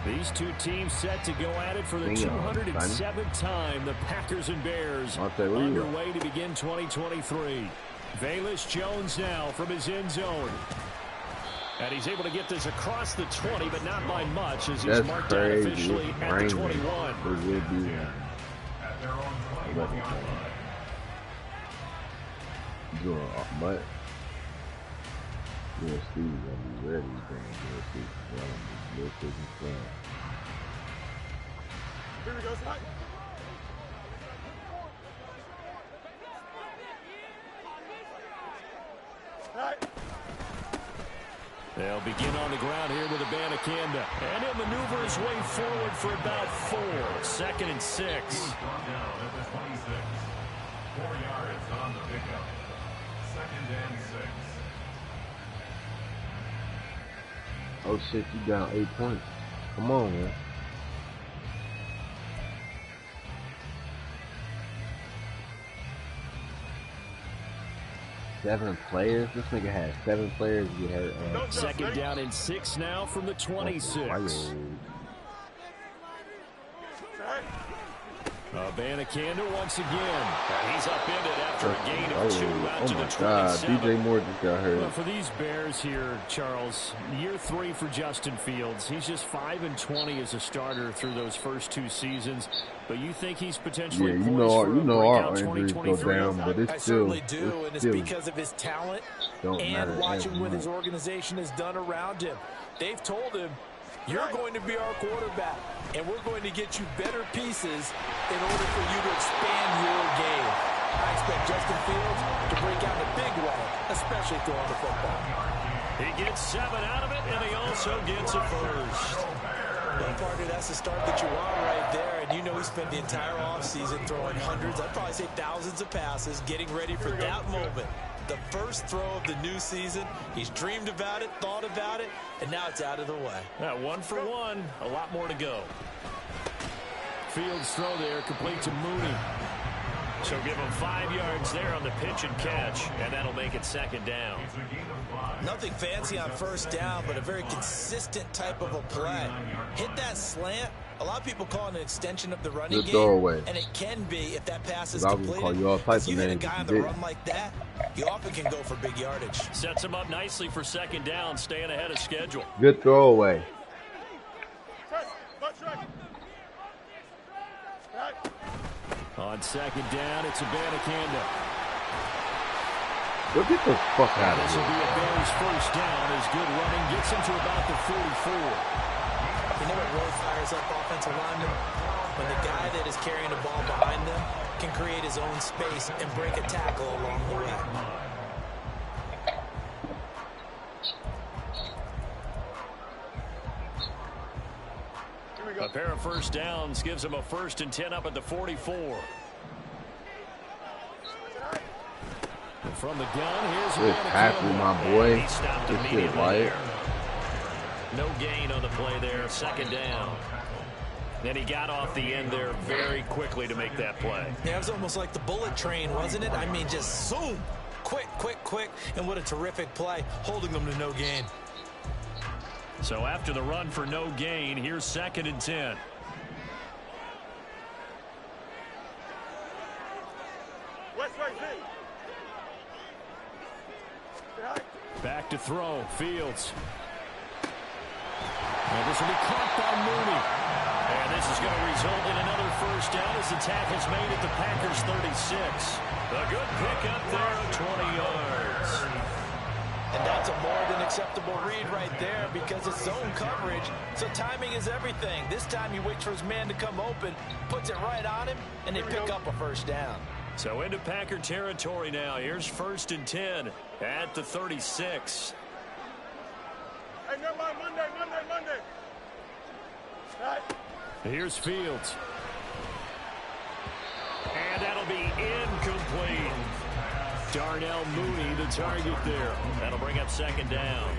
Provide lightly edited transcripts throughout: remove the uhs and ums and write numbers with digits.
These two teams set to go at it for the 207th time. The Packers and Bears underway to begin 2023. Velus Jones now from his end zone. And he's able to get this across the 20, but not by much as he's marked out officially at the 21. But USC is going to be ready. Here we go, slide. They'll begin on the ground here with Abanikanda. And he'll maneuver his way forward for about 4. 2nd and 6. 4 yards on the pickup. 2nd and 6. Oh shit, you down 8 points. Come on, man. Seven players? This nigga has 7 players get hurt. 2nd down and 6 now from the 26. Abanikanda once again. And he's upended after a gain of 2 out to the 27. God, DJ Moore just got hurt. Well, for these Bears here, Charles, year 3 for Justin Fields. He's just 5-20 as a starter through those first 2 seasons. But you think he's potentially you know our injuries go down, but it's still, I certainly do, and it's because of his talent and watching what his organization has done around him. They've told him, you're going to be our quarterback, and we're going to get you better pieces in order for you to expand your game. I expect Justin Fields to break out in a big way, especially throwing the football. He gets 7 out of it, and he also gets a first. Well, partner, that's the start that you want right there, and you know he spent the entire offseason throwing hundreds, I'd probably say thousands of passes, getting ready for that moment. The first throw of the new season. He's dreamed about it, thought about it, and now it's out of the way. 1 for 1. A lot more to go. Fields throw there, complete to Mooney. So give him 5 yards there on the pitch and catch, and that'll make it 2nd down. Nothing fancy on 1st down, but a very consistent type of a play. Hit that slant. A lot of people call it an extension of the running game, and it can be if that pass is completed. If you hit a guy on the run like that, you often can go for big yardage. Sets him up nicely for 2nd down, staying ahead of schedule. Good throwaway. On 2nd down, it's Abanikanda. Well, get the fuck out of This here. will be a Bears 1st down as good running gets him to about the 44. You know what really fires up offensive linemen? When the guy that is carrying the ball behind them can create his own space and break a tackle along the way. A pair of 1st downs gives him a 1st and 10 up at the 44. And from the gun, here's Good tackle, my boy. Good shit, Wyatt. No gain on the play there, 2nd down. Then he got off the end there very quickly to make that play. Yeah, it was almost like the bullet train, wasn't it? I mean, just zoom. Quick, quick, quick. And what a terrific play, holding them to no gain. So after the run for no gain, here's 2nd and 10. Back to throw, Fields. And this will be caught by Mooney. And this is going to result in another 1st down as the tackle is made at the Packers 36. A good pickup there of 20 yards. And that's a more than acceptable read right there because it's zone coverage, so timing is everything. This time he waits for his man to come open, puts it right on him, and they pick up a 1st down. So into Packer territory now. Here's 1st and 10 at the 36. Hey, no, Monday. Right. Here's Fields. And that'll be incomplete. Darnell Mooney, the target there. That'll bring up 2nd down.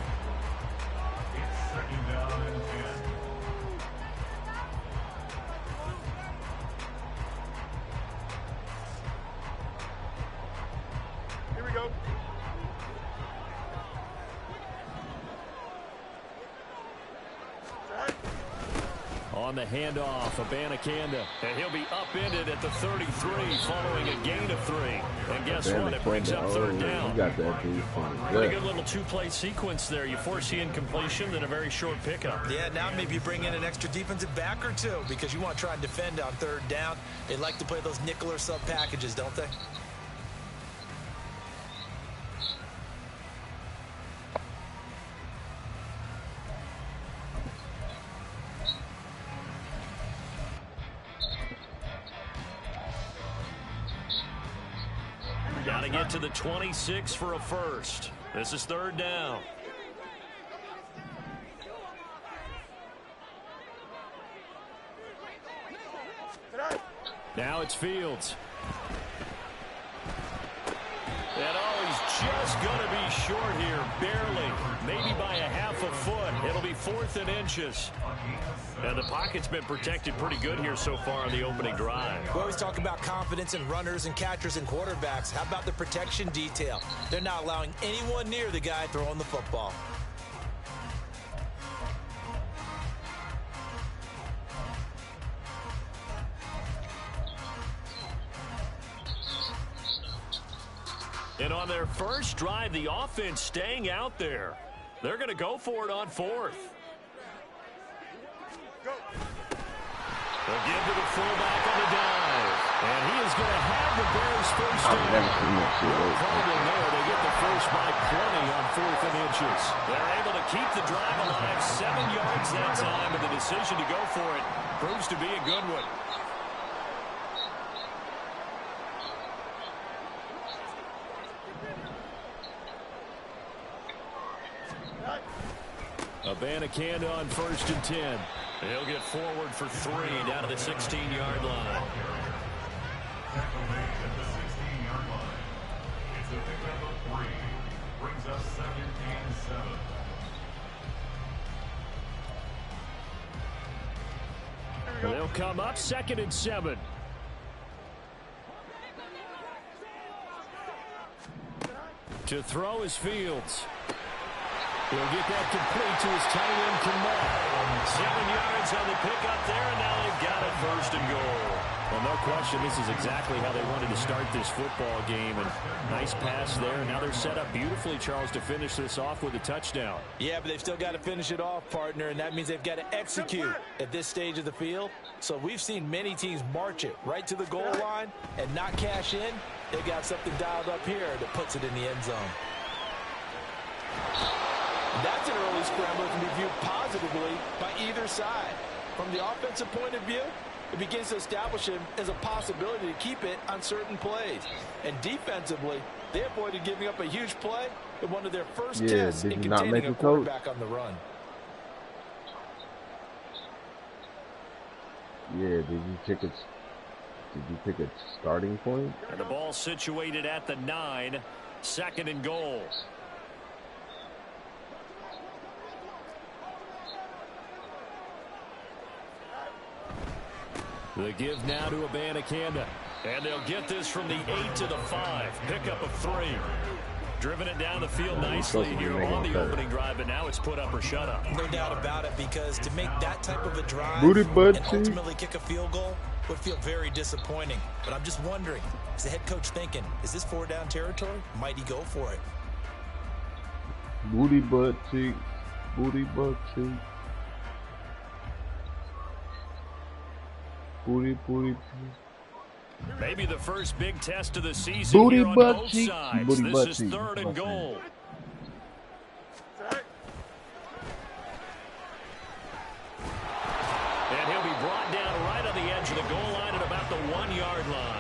It's 2nd down and 10. Here we go. on the handoff, Abanikanda. And he'll be upended at the 33 following a gain of 3. And guess what? It brings up third down. Got that Pretty good little two-play sequence there. You force the incompletion, then a very short pickup. Yeah, now maybe you bring in an extra defensive back or two because you want to try and defend on third down. They like to play those nickel or sub packages, don't they? Got to get to the 26 for a first. This is third down. Now it's Fields. And he's just going to be short here, barely, maybe by a half a foot. It'll be 4th and inches. And the pocket's been protected pretty good here so far on the opening drive. We always talk about confidence in runners and catchers and quarterbacks. How about the protection detail? They're not allowing anyone near the guy throwing the football. And on their first drive, the offense staying out there. They're going to go for it on 4th. They'll give to the fullback on the dive. And he is going to have the Bears first down. Probably there. They get the first by plenty on 4th and inches. They're able to keep the drive alive. 7 yards that time, and the decision to go for it proves to be a good one. Abanikanda on 1st and 10. He'll get forward for 3 down to the 16-yard line. At the 16-yard line. It's a pickup of 3. Brings us 2nd and 7. They'll come up 2nd and 7. To throw is Fields. He'll get that complete to his tight end, Kamal. 7 yards on the pickup there, and now they've got it 1st and goal. Well, no question, this is exactly how they wanted to start this football game. And nice pass there. And now they're set up beautifully, Charles, to finish this off with a touchdown. Yeah, but they've still got to finish it off, partner, and that means they've got to execute at this stage of the field. So we've seen many teams march it right to the goal line and not cash in. They've got something dialed up here that puts it in the end zone. That's an early scramble that can be viewed positively by either side. From the offensive point of view, it begins to establish him as a possibility to keep it on certain plays. And defensively, they avoided giving up a huge play in one of their first tests in containing a quarterback on the run. Yeah, did you pick a starting point? And the ball situated at the 9, 2nd and goal. The give now to Abanikanda. And they'll get this from the 8 to the 5. Pickup of 3. Driven it down the field nicely here on the opening drive, but now it's put up or shut up. No doubt about it, because to make that type of a drive and ultimately kick a field goal would feel very disappointing. But I'm just wondering, is the head coach thinking, is this 4-down territory? Might he go for it? Booty butt cheek. Booty butt cheek. Booty, booty, booty. Maybe the first big test of the season here on both sides. This is 3rd and goal. And he'll be brought down right on the edge of the goal line at about the 1-yard line.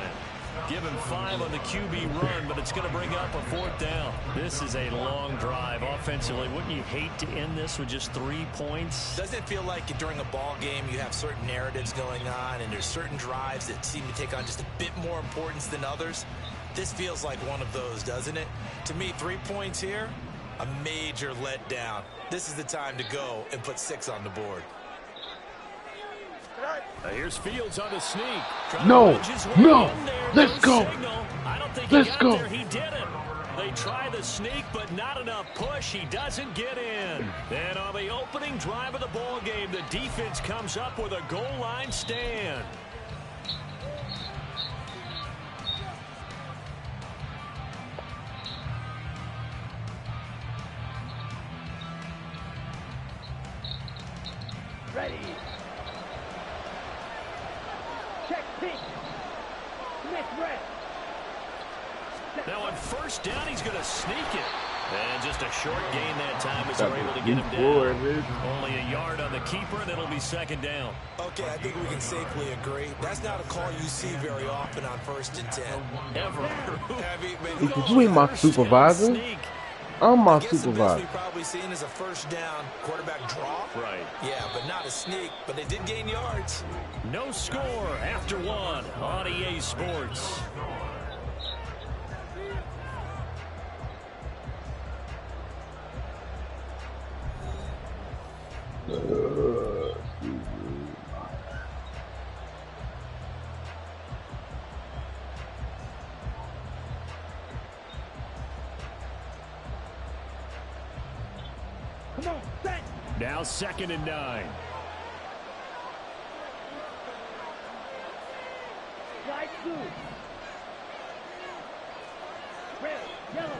Give him 5 on the QB run, but it's going to bring up a 4th down. This is a long drive offensively. Wouldn't you hate to end this with just 3 points? Doesn't it feel like during a ball game you have certain narratives going on and there's certain drives that seem to take on just a bit more importance than others? This feels like one of those, doesn't it? To me, 3 points here, a major letdown. This is the time to go and put 6 on the board. Here's Fields on the sneak. No, let's go. I don't think let's go. There. He didn't. They try the sneak, but not enough push. He doesn't get in. And on the opening drive of the ball game, the defense comes up with a goal line stand. Ready. Check pitch. Smith red. Now on first down, he's going to sneak it. And just a short gain that time as they're able to get him down. Only a yard on the keeper, and it'll be second down. Okay, I think we can safely agree. That's not a call you see very often on 1st and 10. Ever. You ain't my supervisor. I'm my supervisor. The best we've probably seen is a first down quarterback draw. Right. Yeah, but not a sneak, but they did gain yards. No score after one on EA Sports. Come on, set. Now 2nd and 9. Slide through. Red, yellow.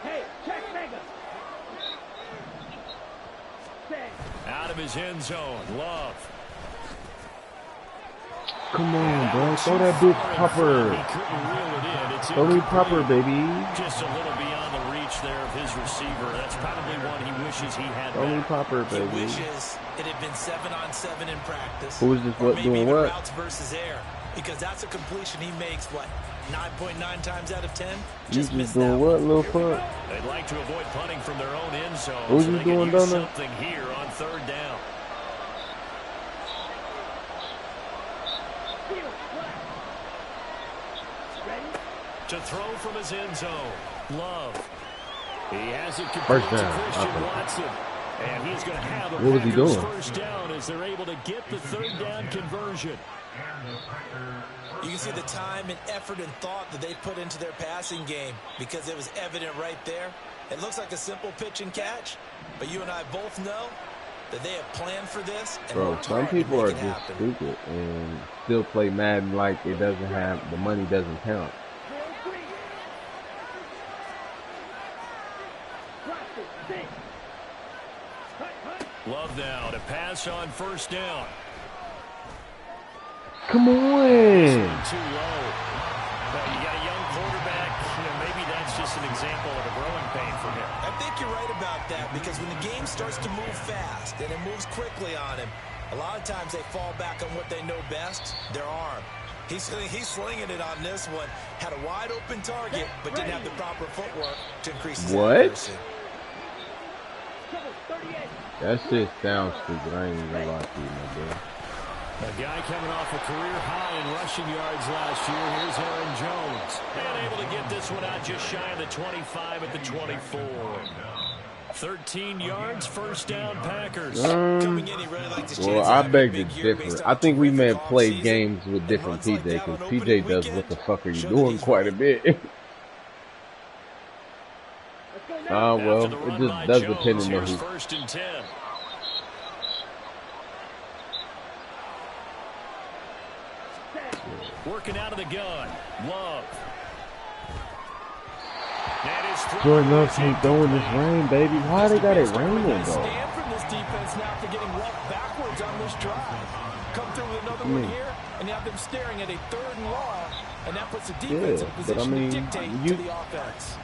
Hey, check mega. Set. Out of his end zone, Love. Come on, bro. Throw that bitch proper. He couldn't reel it in. It's Throw me proper, baby. just a little beyond the reach there of his receiver. That's probably one he wishes he had. Throw me proper, He baby. wishes it had been 7-on-7 in practice. Who is this? Or What maybe doing even what? routes versus air, because that's a completion he makes, what, 9.9 times out of 10? You Just missed just doing that what, one. little fuck? They'd like to avoid punting from their own end zone. What so you they doing, could use Donna? something here on 3rd down. To throw from his end zone, Love. He has it complete First to down. Christian Watson. And he's going to have a What was he Packers doing? first down as they're able to get the 3rd down conversion. You can see the time and effort and thought that they put into their passing game because it was evident right there. It looks like a simple pitch and catch, but you and I both know that they have planned for this. And Bro, worked some hard to people make are it just happen. stupid and still play Madden like it doesn't have, the money doesn't count. Love now to pass on first down. Come on. Too low. But you got a young quarterback. Maybe that's just an example of a growing pain for him. I think you're right about that because when the game starts to move fast and it moves quickly on him, a lot of times they fall back on what they know best, their arm. He's slinging it on this one. Had a wide open target, but didn't have the proper footwork to increase his accuracy. That shit sounds stupid. I ain't even gonna lie to you, my boy. A guy coming off a career high in rushing yards last year. Here's Aaron Jones. And able to get this one out just shy of the 25 at the 24. 13 yards, first down, Packers. Coming in, he really liked his Well, chances I having a beg big to year differ. based I on think we may have terrific played offseason. games with different And runs PJ like that because on PJ opening does weekend what the fuck are you show that doing he's quite a ready. bit. Well, After the it run just by does Jones, depend on here's who. 1st and 10. Working out of the gun. Love. Jordan Love can't go in this rain, baby. Why they got it raining, though? Stand from this defense now for getting roughed backwards on this drive. Come through with another one here, and you have them staring at a 3rd and long, and that puts the defense in a position to dictate to the offense.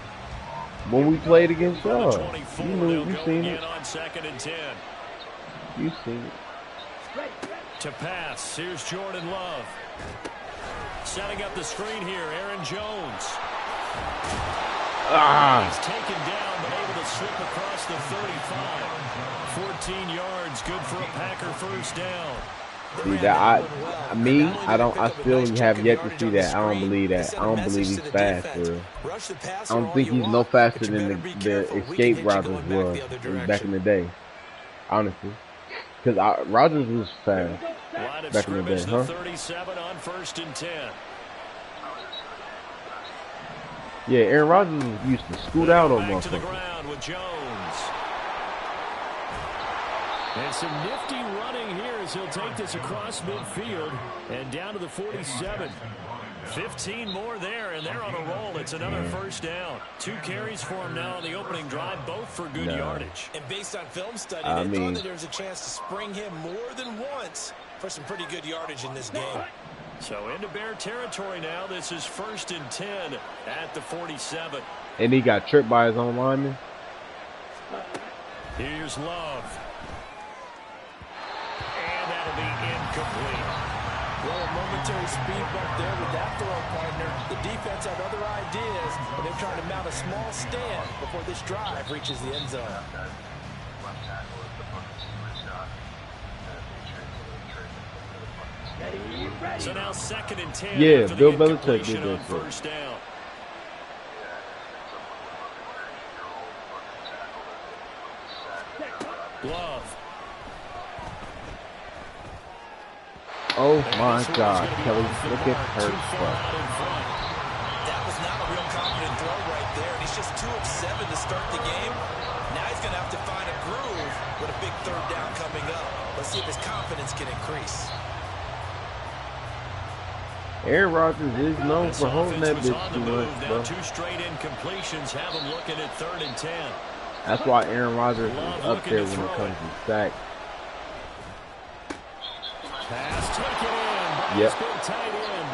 When we played against On the y'all, 24, you they'll you go seen again it. on 2nd and 10. You seen it. To pass, here's Jordan Love. Setting up the screen here, Aaron Jones. He's taken down, but able to slip across the 35. 14 yards, good for a Packer first down. See that I still have yet to see that. I don't believe that. I don't believe he's fast, bro. I don't think he's no faster than the escape Rodgers was back in the day. Honestly. Because Rodgers was fast. Line of Back in the scrimmage, day, huh? 37 on 1st and 10. Yeah, Aaron Rodgers used to scoot out on Back to the motherfuckers. ground with Jones. And some nifty running here as he'll take this across midfield and down to the 47. 15 more there, and they're on a roll. It's another first down. 2 carries for him now on the opening drive, both for good yardage. And based on film study, they thought that there was a chance to spring him more than once for some pretty good yardage in this game. So into Bear territory now. This is 1st and 10 at the 47. And he got tripped by his own lineman. Here's Love. And that'll be incomplete. Well, a momentary speed bump there with that throw partner. The defense had other ideas, and they're trying to mount a small stand before this drive reaches the end zone. So now 2nd and 10. Yeah, after Bill the Belichick did incompletion on that. first down. Glove. Oh my God, Kelly, look at her. That was not a real confident throw right there, and he's just 2 of 7 to start the game. Now he's going to have to find a groove with a big 3rd down coming up. Let's see if his confidence can increase. Aaron Rodgers is known for holding that bitch too much, bro. 2 straight incompletions have him looking at 3rd and 10. That's why Aaron Rodgers is up there when it comes to sacks. Pass taken in. Yep. Good tight end.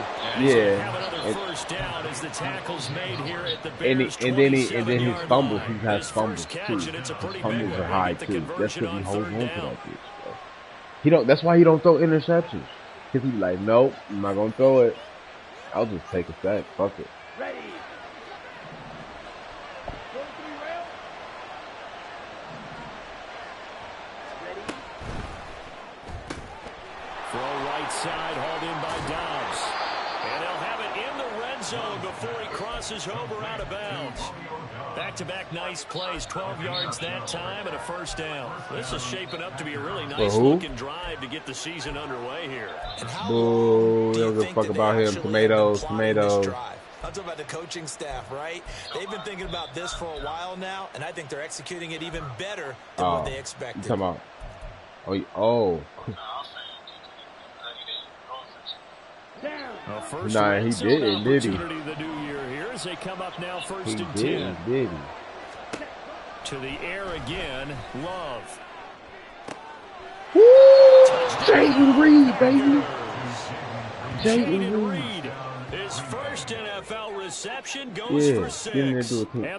Yeah. Have another first down as the tackles made here at the And Bears then his 27-yard fumbles, line. he has His fumbles first too. catch, and it's a His pretty fumbles big are one. high Get the too. That's conversion because he on holds 3rd on to down. that bitch, bro. He don't. That's why he don't throw interceptions. Cause he's like, nope, I'm not gonna throw it. I'll just take a sack. Fuck it. Ready. Throw right side, hauled in by Dobbs. And they'll have it in the red zone before he crosses over out of bounds. Back-to-back nice plays, 12 yards that time and a first down. This is shaping up to be a really nice-looking drive to get the season underway here. Boo, don't give a fuck about him. Tomatoes, tomatoes. I'm talking about the coaching staff, right? They've been thinking about this for a while now, and I think they're executing it even better than what they expected. You talking about? Oh. First Nah, he didn't, did he? The new year here as they come up now 1st and 10. Did he? To the air again, Love. Woo! Jayden Reed, baby. Jayden Reed. His first NFL reception goes for 6. And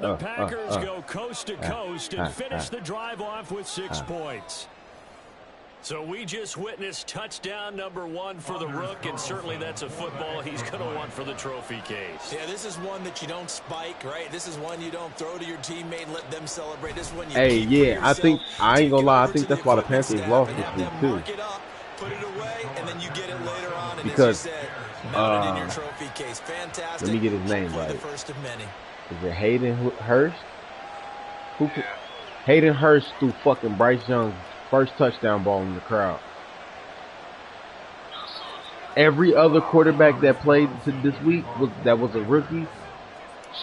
the Packers go coast to coast and finish the drive off with 6 points. So we just witnessed touchdown number 1 for the Rook, and certainly that's a football he's going to want for the trophy case. Yeah, this is one that you don't spike, right? This is one you don't throw to your teammate and let them celebrate. This is one you keep for yourself. I ain't gonna lie, I think that's why the Panthers lost this week too. Mark it up, put it away, and then you get it later on. And because as you said, mount it in your trophy case. Fantastic. Let me get his name right. The first of many. Is it Hayden Hurst? Hayden Hurst threw fucking Bryce Young's first touchdown ball in the crowd. Every other quarterback that played this week that was a rookie,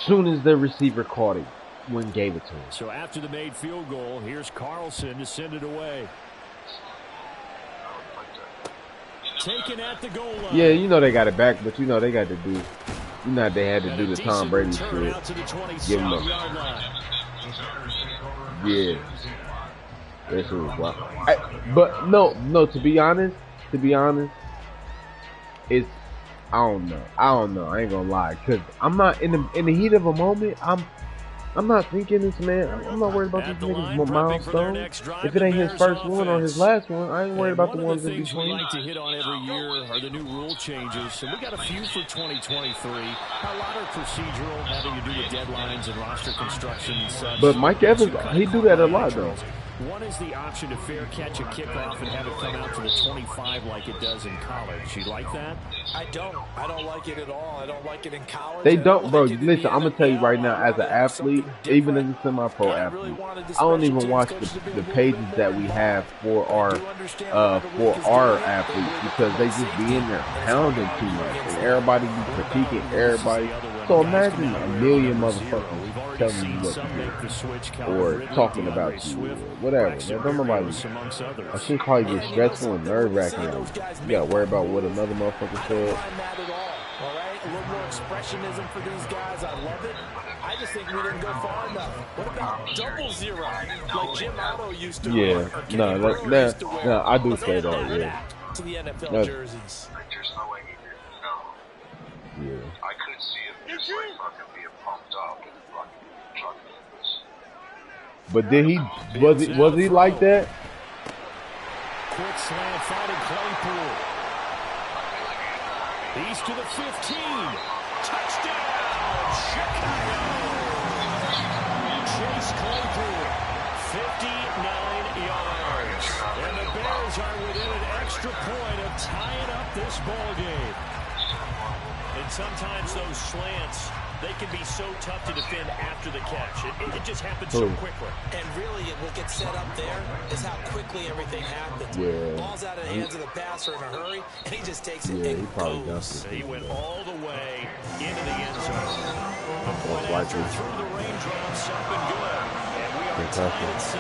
soon as the receiver caught it, when gave it to him. So after the made field goal, here's Carlson to send it away. Taken at the goal line. Yeah, you know they got it back, but you know they got to do. You know they had to do the Tom Brady shit. Give him a. Yeah. This was wild. But no. To be honest, it's I don't know. I ain't gonna lie, cause I'm not in the heat of a moment. I'm not thinking this man. I'm not worried about this nigga's milestone. If it ain't his first one or his last one, I ain't worried about the ones in between. We like to hit on every year are the new rule changes, and we got a few for 2023. A lot are procedural, having to do with deadlines and roster construction and such. But Mike Evans, he do that a lot though. One is the option to fair catch a kickoff and have it come out to the 25 like it does in college. You like that? I don't like it at all. I don't like it in college. They don't, bro. Listen, I'm gonna tell you right now, as an athlete, even as a semi-pro athlete, I don't even watch the pages that we have for our athletes because they just be in there pounding too much, and everybody be critiquing everybody. So imagine a million motherfuckers telling you what to do or talking about you or whatever. Don't nobody. That shit probably get stressful and nerve-wracking. You gotta worry about what another motherfucker said. All right, a little more expressionism for these guys. I love it. I just think we didn't go far enough. What about double zero, like Jim Otto used to? Yeah, no, I do say that. Yeah. To the NFL jerseys. There's no way he did. No. Yeah. I could see him just like fucking being pumped up and fucking trying to this. But did he was he like that? Quick slam finding Claypool. He's to the 15. Touchdown, Chicago. Chase Claypool, 59 yards. And the Bears are within an extra point of tying up this ball game. And sometimes those slants, they can be so tough to defend after the catch. It just happens so quickly. And really, what gets set up there is how quickly everything happens. Yeah. Ball's out of the hands of the passer in a hurry, and he just takes it Yeah, and he probably goes. He went all the way into the end zone. A point Most after likely. through the raindrops, up and good. And we are tied at 7.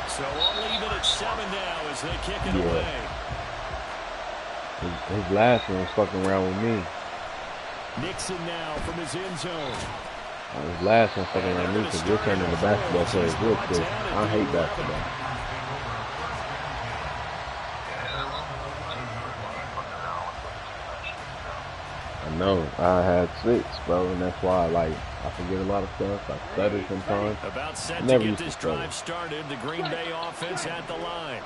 So all even at 7 now as they kick it away. His last one was fucking around with me. Nixon now from his end zone. His last one fucking around with me because we're turning the basketball players real quick. I hate basketball. I know. I had 6, bro, and that's why I forget a lot of stuff. I stutter sometimes. About set Never to used get to this drive started. The Green Bay offense at the line.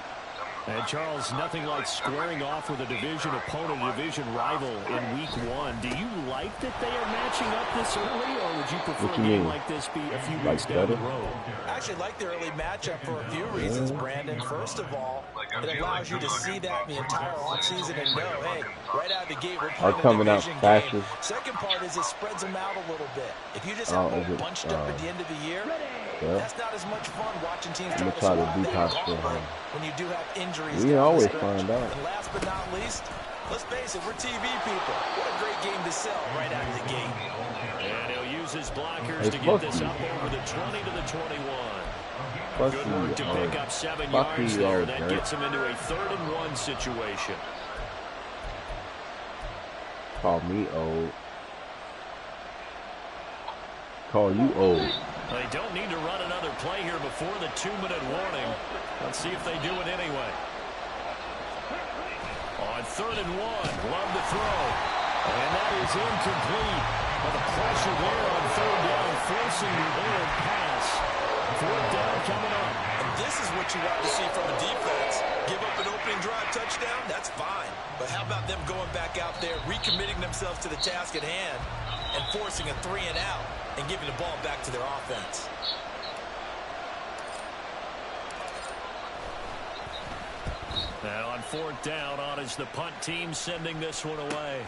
And Charles, nothing like squaring off with a division opponent, a division rival in week 1. Do you like that they are matching up this early, or would you prefer a game like this be a few weeks down the road? I actually like the early matchup for a few reasons, Brandon. First of all, it allows you to see that the entire offseason and know, hey, right out of the gate, we're playing coming a out division faster. game. Second part is it spreads them out a little bit. If you just have them bunched up at the end of the year, that's not as much fun watching teams try to detox when you do have injuries. We can always find out. And last but not least, let's face it, we're TV people. What a great game to sell right out of the gate. And he'll use his blockers to get this up over the 20 to the 21. Good work to pick up 7 yards there. That gets him into a 3rd and 1 situation. Call me old. Call you old. They don't need to run another play here before the 2-minute warning. Let's see if they do it anyway. On 3rd and 1, love to throw. And that is incomplete. But the pressure there on 3rd down, forcing the errant pass. 4th down coming up. And this is what you want to see from a defense. Give up an opening drive touchdown, that's fine. But how about them going back out there, recommitting themselves to the task at hand, and forcing a 3 and out, and giving the ball back to their offense. And on 4th down, on is the punt team sending this one away.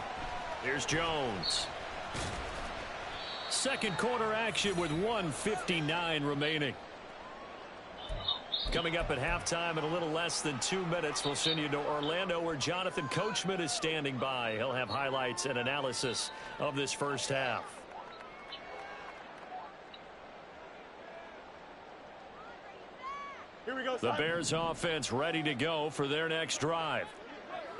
Here's Jones. Second quarter action with 1:59 remaining. Coming up at halftime in a little less than 2 minutes, we'll send you to Orlando where Jonathan Coachman is standing by. He'll have highlights and analysis of this first half. Here we go. The Bears offense ready to go for their next drive.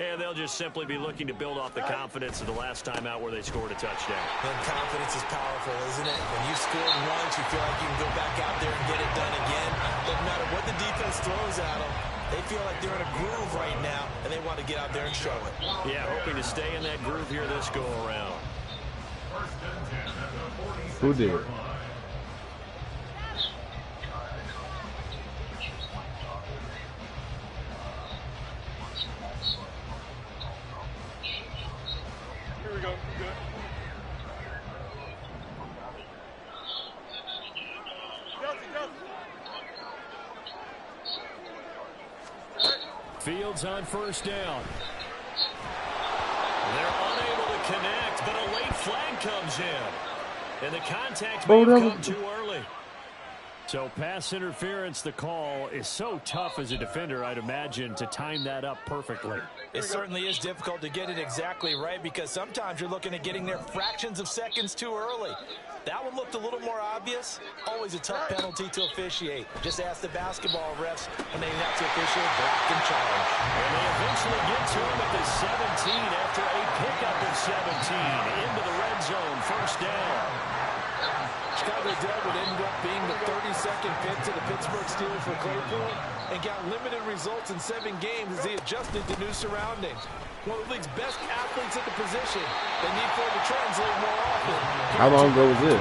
And they'll just simply be looking to build off the confidence of the last time out where they scored a touchdown. And confidence is powerful, isn't it? When you scored once, you feel like you can go back out there and get it done again. Doesn't matter what the defense throws at them. They feel like they're in a groove right now, and they want to get out there and show it. Yeah, hoping to stay in that groove here this go-around. Who did? Fields on first down. They're unable to connect, but a late flag comes in. And the contact may have come too early. So pass interference, the call is so tough as a defender, I'd imagine, to time that up perfectly. It certainly is difficult to get it exactly right because sometimes you're looking at getting there fractions of seconds too early. That one looked a little more obvious. Always a tough penalty to officiate. Just ask the basketball refs when they have to officiate blocked and charge. And they eventually get to him at the 17 after a pickup of 17 into the red zone, first down. Chicago Dead would end up being the 32nd pick to the Pittsburgh Steelers for Claypool and got limited results in 7 games as he adjusted to new surroundings. One of the league's best athletes at the position. They need for him to translate more often. How long ago was this?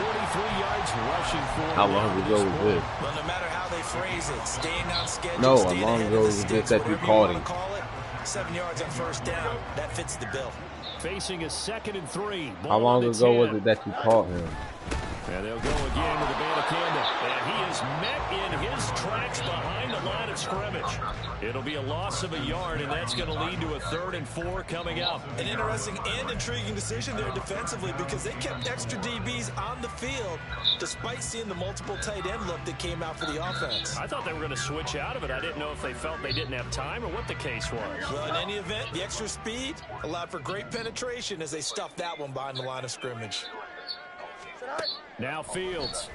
43 yards rushing for. How long ago was this? Well, no matter how they phrase it, staying on schedule. No, how long ago was this that you called him? 7 yards on first down. That fits the bill. Facing a 2nd and 3. How long ago was it that you caught him? And they'll go again with the Bandicanda. And he is met in his tracks behind the line of scrimmage. It'll be a loss of a yard, and that's going to lead to a 3rd and 4 coming up. An interesting and intriguing decision there defensively because they kept extra DBs on the field despite seeing the multiple tight end look that came out for the offense. I thought they were going to switch out of it. I didn't know if they felt they didn't have time or what the case was. Well, in any event, the extra speed allowed for great penetration as they stuffed that one behind the line of scrimmage. Now Fields.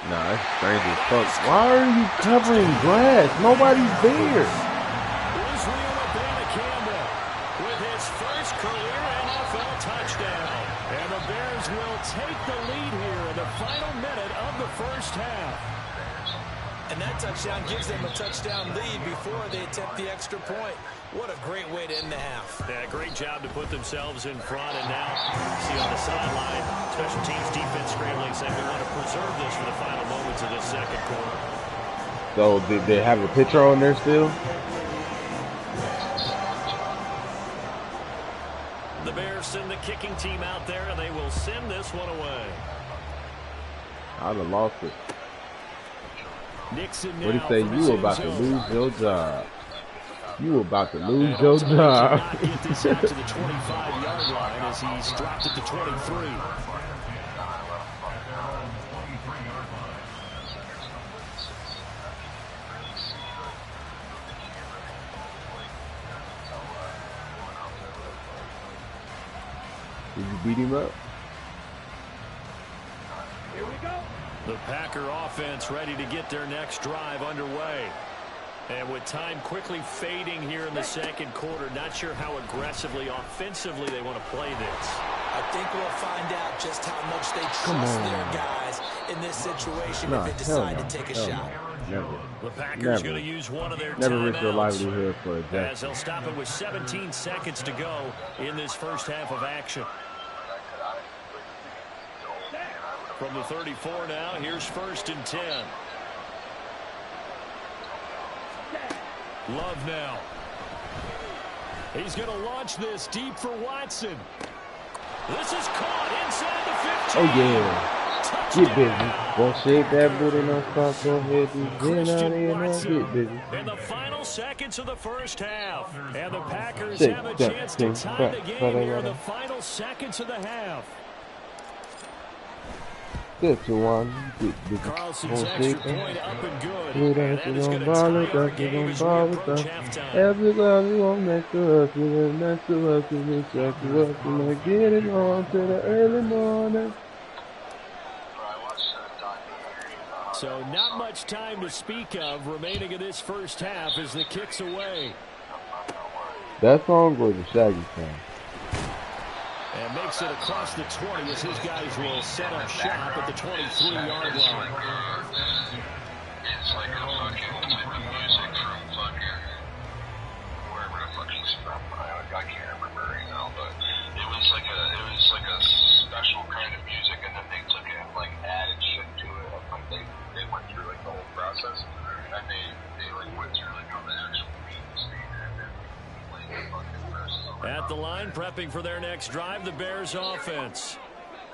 Nah, that's strange as fuck. Why are you covering grass? Nobody's there. Israel Abanikanda with his first career NFL touchdown. And the Bears will take the lead here in the final minute of the first half. And that touchdown gives them a touchdown lead before they attempt the extra point. What a great way to end the half. Yeah, great job to put themselves in front. And now, see on the sideline, special teams defense scrambling, saying we want to preserve this for the final moments of this second quarter. So, did they have a pitcher on there still? The Bears send the kicking team out there, and they will send this one away. I'd have lost it. Nixon what do you say? You were about to lose your job. You were about to lose your job. Get this out to the 25-yard line as he's dropped it to 23. Did you beat him up? Here we go. The Packer offense ready to get their next drive underway. And with time quickly fading here in the second quarter, not sure how aggressively, offensively they want to play this. I think we'll find out just how much they trust their guys in this situation if they decide to take a shot. Never. The Packers going to use one of their Never timeouts. risk your livelihood for a jacket. As they'll stop it with 17 seconds to go in this first half of action. From the 34 now, here's 1st and 10. Love now. He's going to launch this deep for Watson. This is caught inside the 15. Oh, yeah. Get busy. Don't shake that booty, no stop, go ahead and get out of here, now get busy. In the final seconds of the first half. And the Packers have a chance to tie the game here in the final seconds of the half. Get you one. Carlson's extra point up and good. And that is going to tie our game as we approach halftime. Everybody won't mess to us, we will mess to us, we will check to us, we will get it on to the early morning. So not much time to speak of remaining in this first half as the kick's away. That song was a Shaggy song. And makes it across the 20 as his guys will set up shop at the 23-yard line. It's like a fucking music from fucking wherever the fuck he's from. I can't remember right now, but it was like a special kind of music, and then they took it and like added shit to it. Like they went through like the whole process, and they like went through like how the actual beats and then played the fucking verses. At the line, prepping for their next drive, the Bears offense.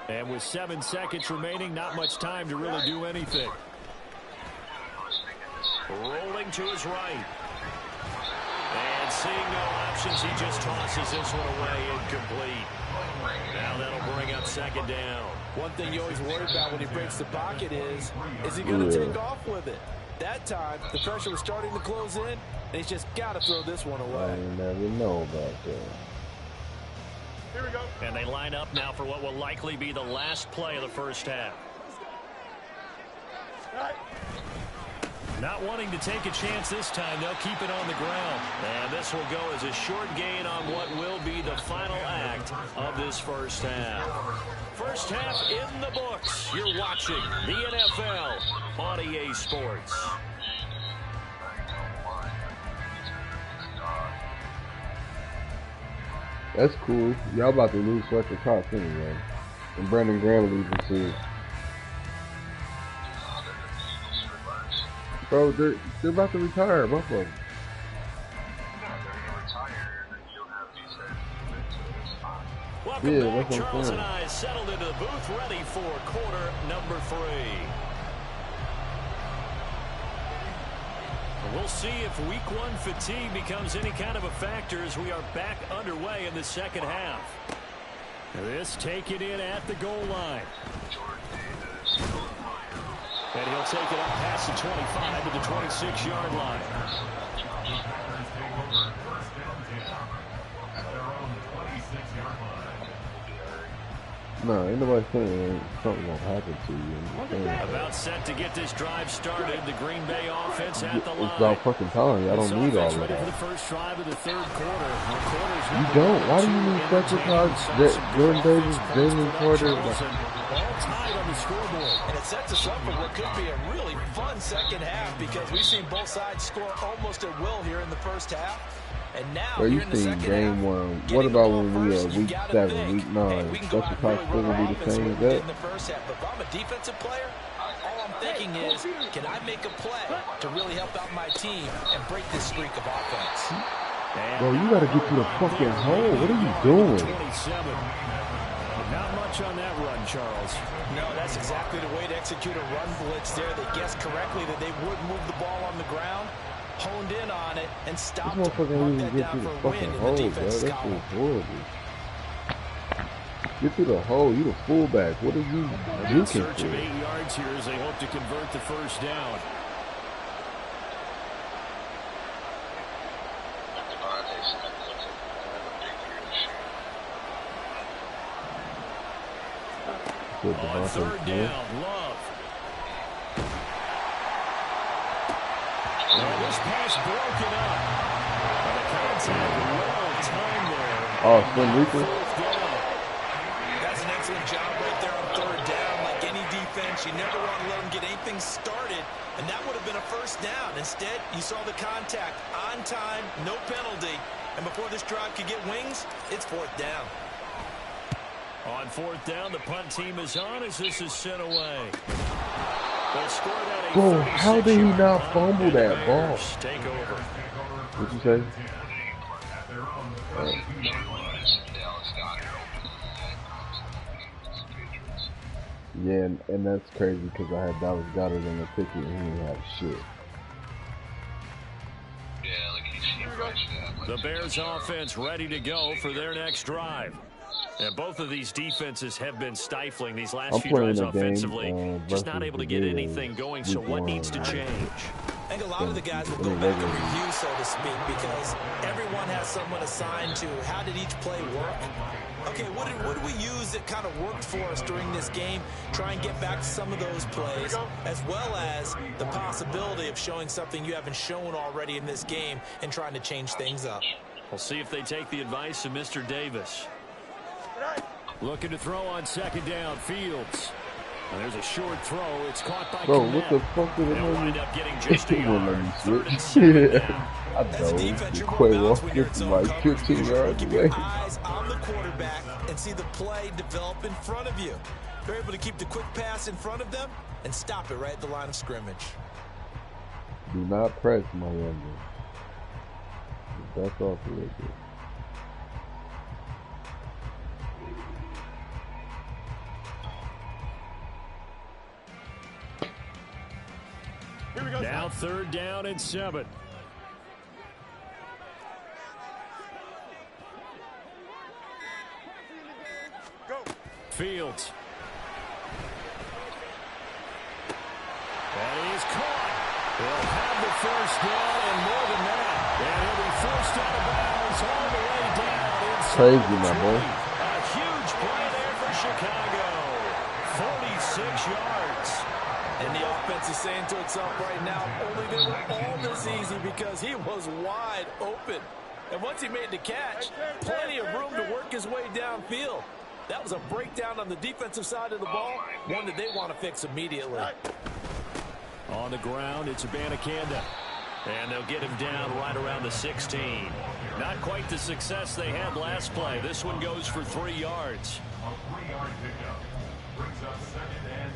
And with 7 seconds remaining, not much time to really do anything. I was thinking this Rolling to his right. And seeing no options, he just tosses this one away, incomplete. Now that'll bring up second down. One thing you always worry about when he breaks the pocket is he going to take off with it? That time, the pressure was starting to close in, and he's just got to throw this one away. I never know about that. Here we go. And they line up now for what will likely be the last play of the first half. Not wanting to take a chance this time, they'll keep it on the ground. And this will go as a short gain on what will be the final act of this first half. First half in the books. You're watching the NFL on EA Sports. That's cool. Y'all about to lose Fletcher Cox anyway. And Brandon Graham losing too. Bro, they're about to retire, both of them. Welcome back. Charles and I settled into the booth, ready for quarter number 3. We'll see if week 1 fatigue becomes any kind of a factor as we are back underway in the second half. This taken in at the goal line. And he'll take it up past the 25 to the 26-yard line. No, ain't nobody saying something won't happen to you. About set to get this drive started. The Green Bay offense at the line. It's about fucking time. I don't need all of ready that. for the first drive of the third quarter. You don't. Why do you need Fletcher Cox, Jordan Davis, Jalen Carter? All tied on the scoreboard. And it sets us up for what could be a really fun second half because we've seen both sides score almost at will here in the first half. And now Well, you seen game 1. What about when we week 7, week 9? Fletcher Cox still gonna be the same as that? In the first half, but if I'm a defensive player, all I'm thinking is, can I make a play to really help out my team and break this streak of offense? Bro, you gotta get to the fucking hole. What are you doing? 27. Not much on that run, Charles. No, that's exactly the way to execute a run blitz there. They guessed correctly that they would move the ball on the ground, honed in on it, and stopped This motherfucker ain't even get down through the for a win fucking in hole, the bro. defense That column. shit's horrible. Get through the hole. You the fullback. What are you juking Search of for? 8 yards here as they hope to convert the first down. On third down, Love. Well, this pass broken up. And the contact well timed there. Oh, Slim Reaper? That's an excellent job right there on third down. Like any defense, you never want to let them get anything started, and that would have been a first down. Instead, you saw the contact on time, no penalty, and before this drive could get wings, it's fourth down. On fourth down, the punt team is on as this is sent away. Bro, how did he not fumble that ball? Take over. What'd you say? Yeah, and that's crazy because I had Dallas Goedert in the ticket and he didn't have shit. The Bears offense ready to go for their next drive. And both of these defenses have been stifling these last few drives offensively. Just not able to get anything going, so what needs to change? I think a lot of the guys will go back and review, so to speak, because everyone has someone assigned to how did each play work. Okay, what did we use that kind of worked for us during this game? Try and get back to some of those plays, as well as the possibility of showing something you haven't shown already in this game and trying to change things up. We'll see if they take the advice of Mr. Davis. Looking to throw on second down, Fields. And there's a short throw. It's caught by Bro, what the fuck did it They'll wind up getting just a yard. Third and 7 now. I know. Quay Walker gets like 15 yards away. Eyes on the quarterback and see the play develop in front of you. They're able to keep the quick pass in front of them and stop it right at the line of scrimmage. Do not press, my youngin. Back off a little bit. Now 3rd down and 7. Fields. That is caught. He'll have the first down and more than that. And he'll be forced out of bounds all the way down. Crazy, my boy. A huge play there for Chicago. 46 yards. And the offense is saying to itself right now, only they were all this easy because he was wide open. And once he made the catch, plenty of room to work his way downfield. That was a breakdown on the defensive side of the ball, one that they want to fix immediately. On the ground, it's Abanikanda. And they'll get him down right around the 16. Not quite the success they had last play. This one goes for 3 yards. A 3-yard pickup brings up 2nd and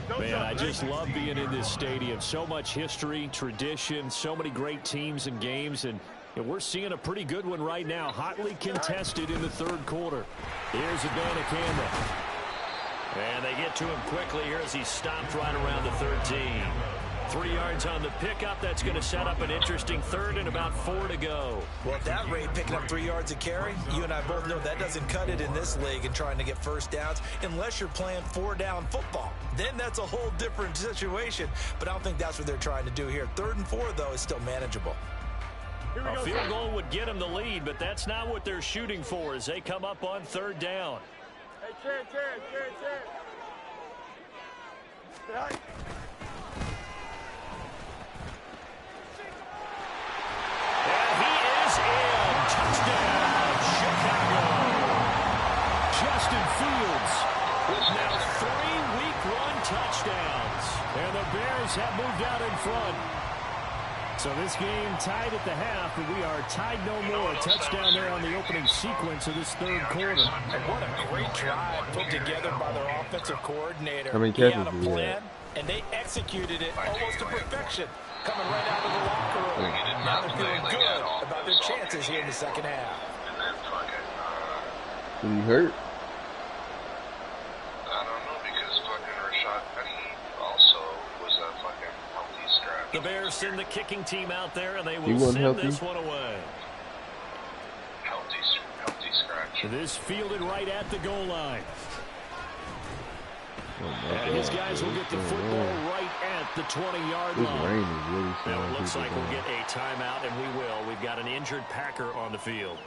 7. Man, I just love being in this stadium. So much history, tradition, so many great teams and games, and we're seeing a pretty good one right now. Hotly contested in the 3rd quarter. Here's Abanikanda. And they get to him quickly here as he's stopped right around the 13. 3 yards on the pickup. That's going to set up an interesting 3rd and about 4 to go. Well, at that rate, picking up 3 yards a carry, you and I both know that doesn't cut it in this league and trying to get first downs unless you're playing 4-down football. Then that's a whole different situation. But I don't think that's what they're trying to do here. 3rd and 4, though, is still manageable. A field goal would get them the lead, but that's not what they're shooting for as they come up on 3rd down. Hey, Chad. And he is in. Touchdown, Chicago. Justin Fields with now 3 Week 1 touchdowns. And the Bears have moved out in front. So this game tied at the half, but we are tied no more. A touchdown there on the opening sequence of this 3rd quarter. And what a great drive put together by their offensive coordinator. How many He had catches a did he plan, have? and they executed it almost to perfection, coming right out of the locker room. Now they're feeling good about their chances here in the 2nd half. And then fucking, Did he hurt? I don't know, because fucking Rashad Penny also was a fucking healthy scratch. The Bears send the kicking team out there, and they He will wasn't send healthy? this one away. Healthy scratch. This fielded right at the goal line. Oh And his guys will get the football right at the 20-yard This line. rain is really Now slowing it looks people like down. we'll get a timeout, and we will. We've got an injured Packer on the field.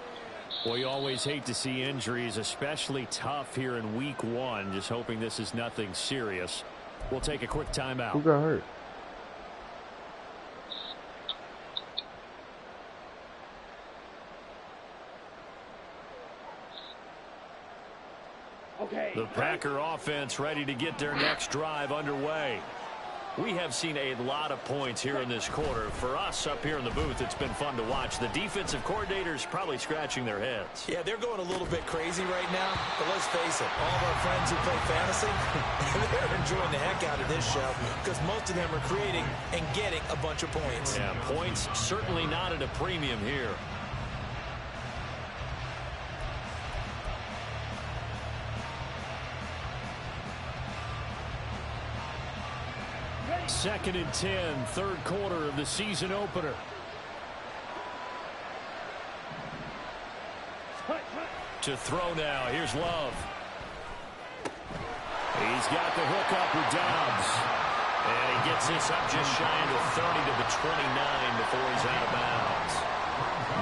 Well, you always hate to see injuries, especially tough here in Week 1. Just hoping this is nothing serious. We'll take a quick Who timeout. got hurt? Okay. The Packer offense ready to get their next drive underway. We have seen a lot of points here in this quarter. For us up here in the booth, it's been fun to watch. The defensive coordinators probably scratching their heads. Yeah, they're going a little bit crazy right now, but let's face it, all of our friends who play fantasy, they're enjoying the heck out of this show because most of them are creating and getting a bunch of points. Yeah, points certainly not at a premium here. Second and 10, 3rd quarter of the season opener. To throw now. Here's Love. He's got the hook up with Dobbs. And he gets this up just shy of the 30 to the 29 before he's out of bounds.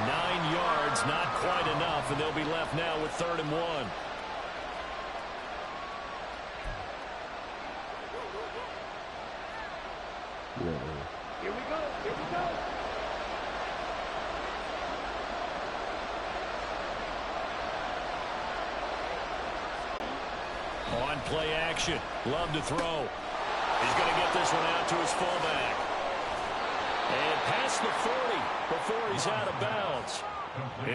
9 yards, not quite enough, and they'll be left now with 3rd and 1. Yeah. Here we go. On play action. Love to throw. He's going to get this one out to his fullback. And past the 40 before he's out of bounds.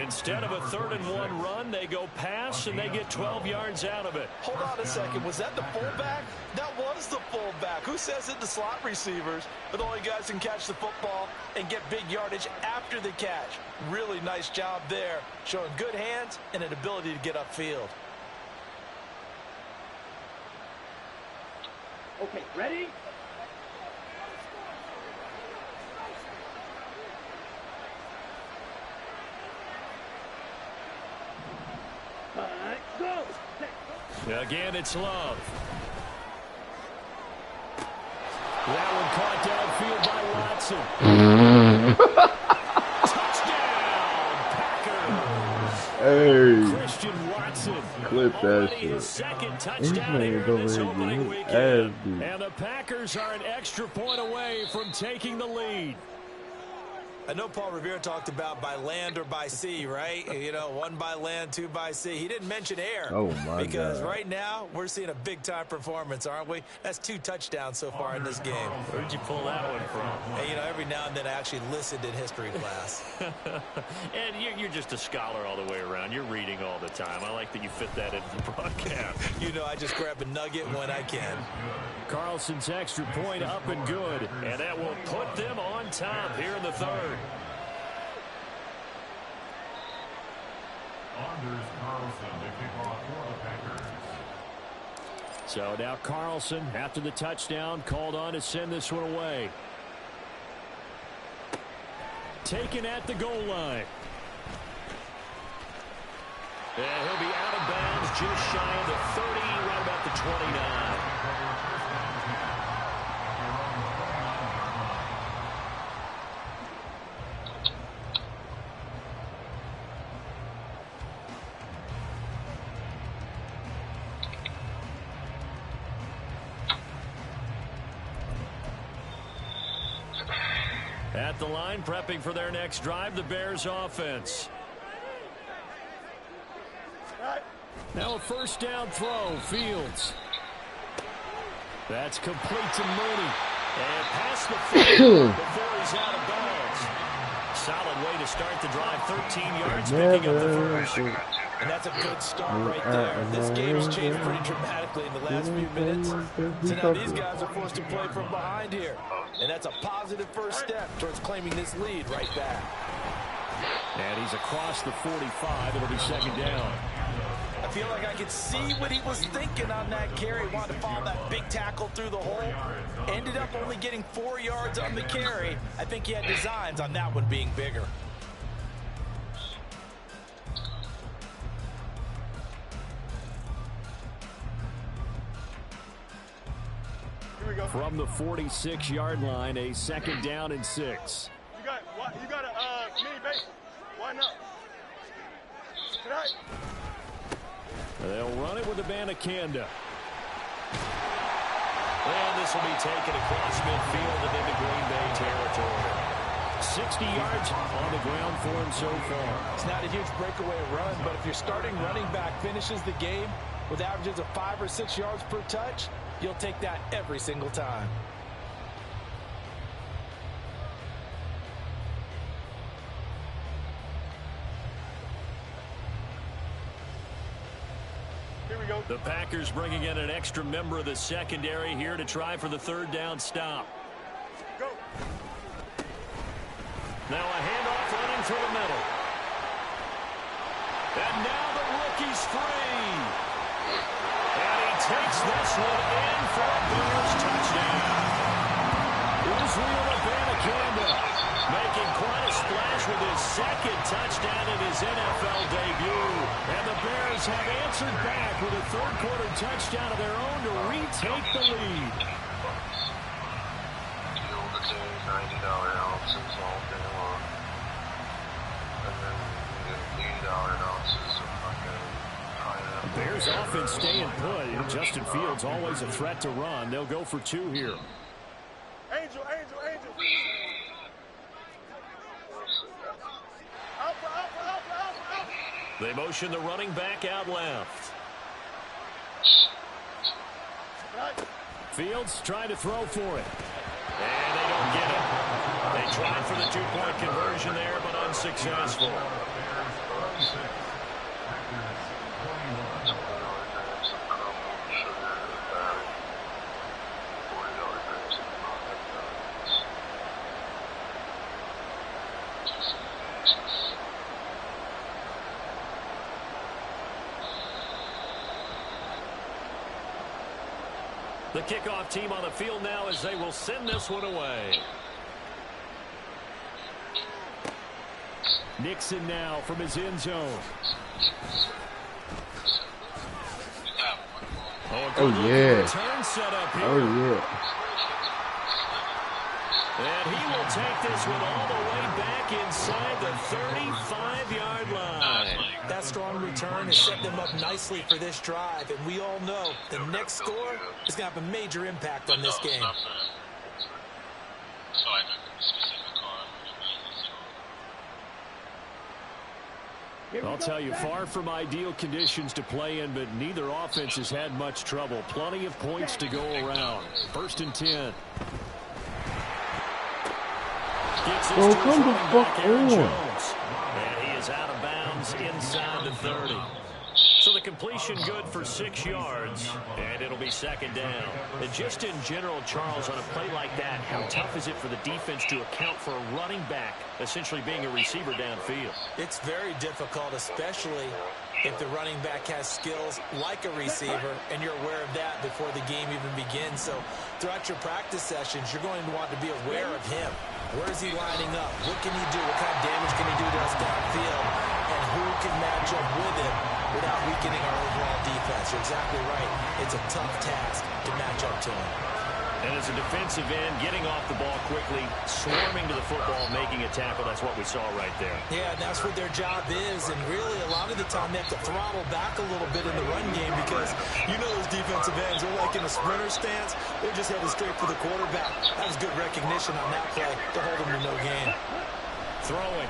Instead of a 3rd and 1 run, they go pass and they get 12 yards out of it. Hold on a second. Was that the fullback? That was the fullback. Who says it? The slot receivers. But only guys can catch the football and get big yardage after the catch. Really nice job there. Showing good hands and an ability to get upfield. Okay, ready? Again, it's Love. That one caught downfield by Watson. Touchdown, Packers. Hey. Christian Watson. Clip that shit. His second touchdown here in this opening weekend. And the Packers are an extra point away from taking the lead. I know Paul Revere talked about by land or by sea, right? You know, 1 by land, 2 by sea. He didn't mention air. Oh, my because God. right now, we're seeing a big-time performance, aren't we? That's 2 touchdowns so far in this game. Where'd you pull that one from? And, you know, every now and then I actually listened in history class. And you're just a scholar all the way around. You're reading all the time. I like that you fit that into the broadcast. You know, I just grab a nugget when I can. Carlson's extra point up and good. And that will put them on top here in the third. Anders Carlson to kick off for the Packers. So now Carlson, after the touchdown, called on to send this one away. Taken at the goal line. And he'll be out of bounds just shy of the 30, right about the 29. At the line, prepping for their next drive, the Bears offense. Now a first down throw, Fields. That's complete to Mooney. And past the 40 before he's out of bounds. Solid way to start the drive, 13 yards, picking up the first. And that's a good start right there. This game's changed pretty dramatically in the last few minutes. So now these guys are forced to play from behind here. And that's a positive first step towards claiming this lead right back. And he's across the 45. It'll be second down. I feel like I could see what he was thinking on that carry. Wanted to follow that big tackle through the hole. Ended up only getting 4 yards on the carry. I think he had designs on that one being bigger. From the 46-yard line, a second down and 6. You got a mini base. Why not? Tonight. They'll run it with the Abanikanda. And this will be taken across midfield and into Green Bay territory. 60 yards on the ground for him so far. It's not a huge breakaway run, but if your starting running back finishes the game with averages of 5 or 6 yards per touch, you'll take that every single time. Here we go. The Packers bringing in an extra member of the secondary here to try for the third down stop. Go. Now a handoff running through the middle. And now the rookie's free. And he takes this one in for a Bears touchdown. Israel Abanikanda making quite a splash with his second touchdown in his NFL debut. And the Bears have answered back with a third-quarter touchdown of their own to retake the lead. Deal the day, $90 ounces all day long. And then you get $80 ounces of fucking pineapple. Bears offense staying put. Justin Fields always a threat to run. They'll go for 2 here. Angel. Out. They motion the running back out left. Right. Fields trying to throw for it. And they don't get it. They tried for the 2-point conversion there, but unsuccessful. The kickoff team on the field now as they will send this one away. Nixon now from his end zone. Oh, yeah. Oh, yeah. And he will take this one all the way back inside the 35-yard line. That strong return has set them up nicely for this drive, and we all know the next score is going to have a major impact on this game. I'll tell you, far from ideal conditions to play in, but neither offense has had much trouble. Plenty of points to go around. 1st and 10. Oh, come the fuck on. And he is out of bounds inside the 30. So the completion good for 6 yards, and it'll be 2nd down. And just in general, Charles, on a play like that, how tough is it for the defense to account for a running back essentially being a receiver downfield? It's very difficult, especially if the running back has skills like a receiver, and you're aware of that before the game even begins. So throughout your practice sessions, you're going to want to be aware of him. Where is he lining up? What can he do? What kind of damage can he do to us downfield? And who can match up with him without weakening our overall defense? You're exactly right. It's a tough task to match up to him. And as a defensive end, getting off the ball quickly, swarming to the football, making a tackle, that's what we saw right there. Yeah, and that's what their job is. And really, a lot of the time, they have to throttle back a little bit in the run game because you know those defensive ends, they're like in a sprinter stance. They're just headed straight for the quarterback. That was good recognition on that play to hold them to no gain. Throwing.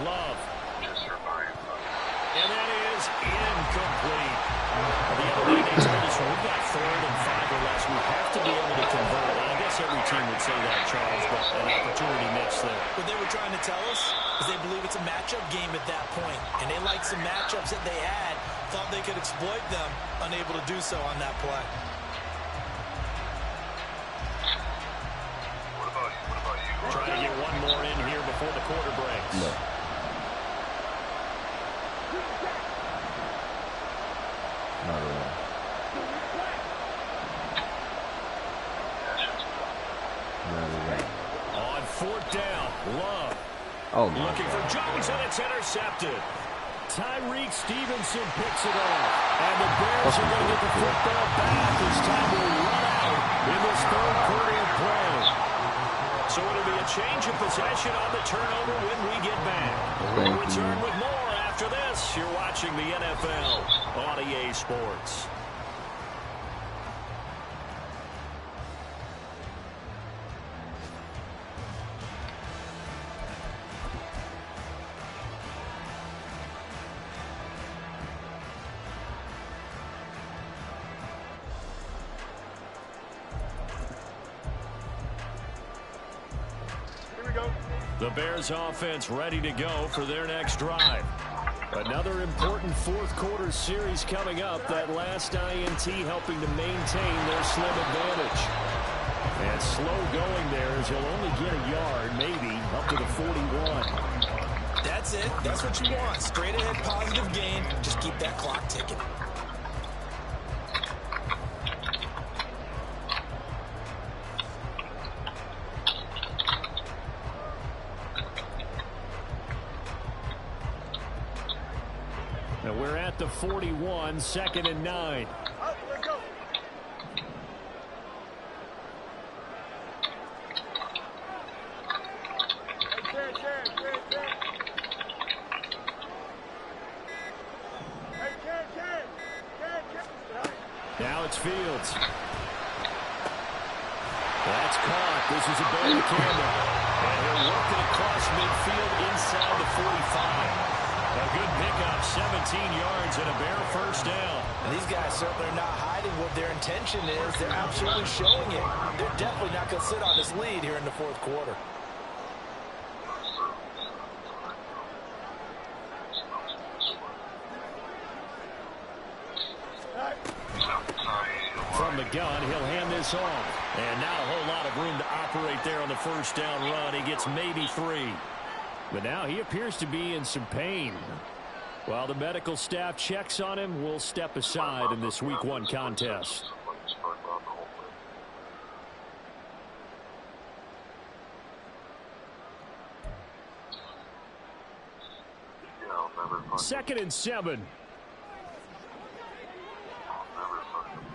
Love. And that is incomplete. The other day they told us we've got 3rd and 5 or less. We have to be able to convert. And I guess every team would say that, Charles, but an opportunity missed there. What they were trying to tell us is they believe it's a matchup game at that point. And they liked some matchups that they had, thought they could exploit them, unable to do so on that play. What about you? Trying to get one more in here before the quarter breaks. No. Not at all. Not at all. On 4th down, Love. Oh, my Looking God. for Jones, and it's intercepted. Tyreek Stevenson picks it off. And the Bears are going to get the football back. It's time to run out in this 3rd quarter of play. So it'll be a change of possession on the turnover when we get back. We'll return with more after this. You're watching the NFL on EA Sports. The Bears offense ready to go for their next drive. Another important 4th quarter series coming up. That last INT helping to maintain their slim advantage. And slow going there as he'll only get a yard, maybe up to the 41. That's it. That's what you want. Straight ahead positive gain. Just keep that clock ticking. And we're at the 41, 2nd and 9. Let's go. Now it's Fields. That's caught. This is a bad camera. And he'll work it across midfield inside the 45. A good pickup, 17 yards and a Bear 1st down. And these guys certainly are not hiding what their intention is. They're absolutely showing it. They're definitely not going to sit on this lead here in the 4th quarter. From the gun, he'll hand this off. And now a whole lot of room to operate there on the 1st down run. He gets maybe 3. But now he appears to be in some pain. While the medical staff checks on him, we'll step aside in this Week 1 contest. 2nd and 7. Never fucking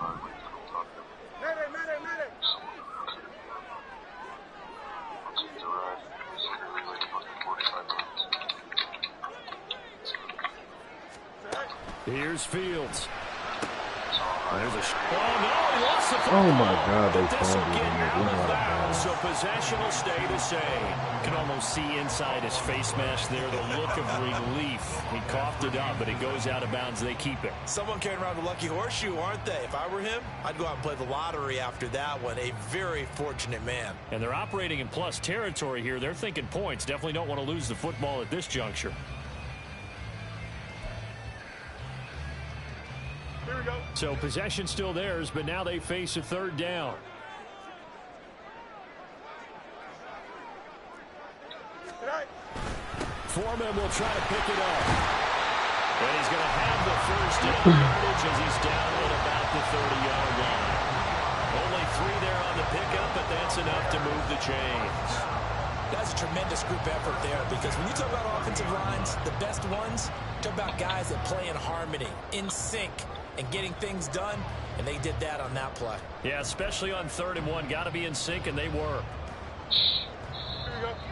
Here's Fields. There's a he lost the football. Oh my God, they fumbled it. So possession will stay the same. You can almost see inside his face mask there the look of relief. He coughed it up, but it goes out of bounds. They keep it. Someone carrying around the lucky horseshoe, aren't they? If I were him, I'd go out and play the lottery after that one. A very fortunate man. And they're operating in plus territory here. They're thinking points. Definitely don't want to lose the football at this juncture. Here we go. So possession still theirs, but now they face a third down. Foreman will try to pick it up. And he's going to have the first down yardage as he's down at about the 30-yard line. Only 3 there on the pickup, but that's enough to move the chains. That's a tremendous group effort there, because when you talk about offensive lines, the best ones, talk about guys that play in harmony, in sync, and getting things done, and they did that on that play. Yeah, especially on 3rd and 1. Got to be in sync, and they were.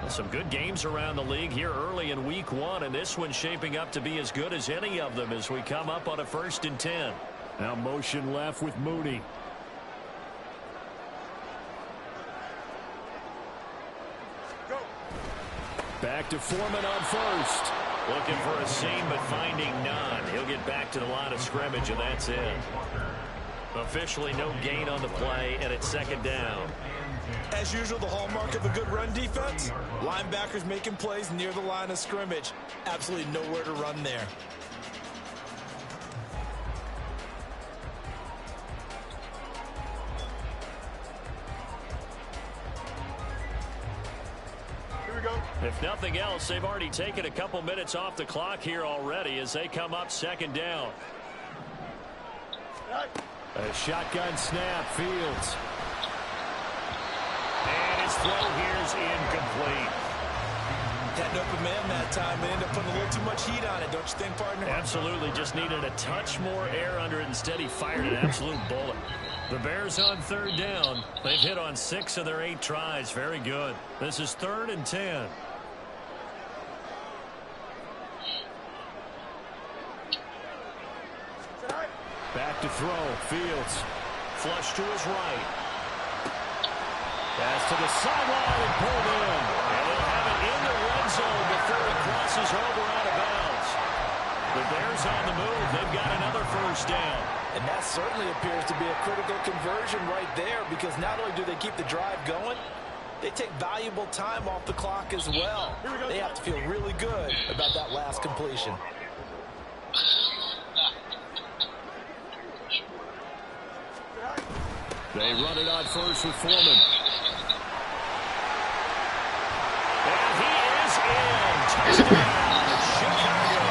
Some good games around the league here early in week 1, and this one's shaping up to be as good as any of them as we come up on a 1st and 10. Now motion left with Mooney. Go. Back to Foreman on 1st. Looking for a seam, but finding none. He'll get back to the line of scrimmage, and that's it. Officially no gain on the play, and it's 2nd down. As usual, the hallmark of a good run defense, linebackers making plays near the line of scrimmage. Absolutely nowhere to run there. Here we go. If nothing else, they've already taken a couple minutes off the clock here already as they come up 2nd down. A shotgun snap, Fields. And his throw here's incomplete. Had an open man that time, but ended up putting a little too much heat on it, don't you think, partner? Absolutely, just needed a touch more air under it. Instead, he fired an absolute bullet. The Bears on 3rd down. They've hit on 6 of their 8 tries. Very good. This is 3rd and 10. Back to throw. Fields. Flush to his right. Pass to the sideline and pulled in. And they'll have it in the red zone before it crosses over out of bounds. The Bears on the move. They've got another 1st down. And that certainly appears to be a critical conversion right there, because not only do they keep the drive going, they take valuable time off the clock as well. They have to feel really good about that last completion. They run it on 1st with Foreman. And he is in. Touchdown, Chicago.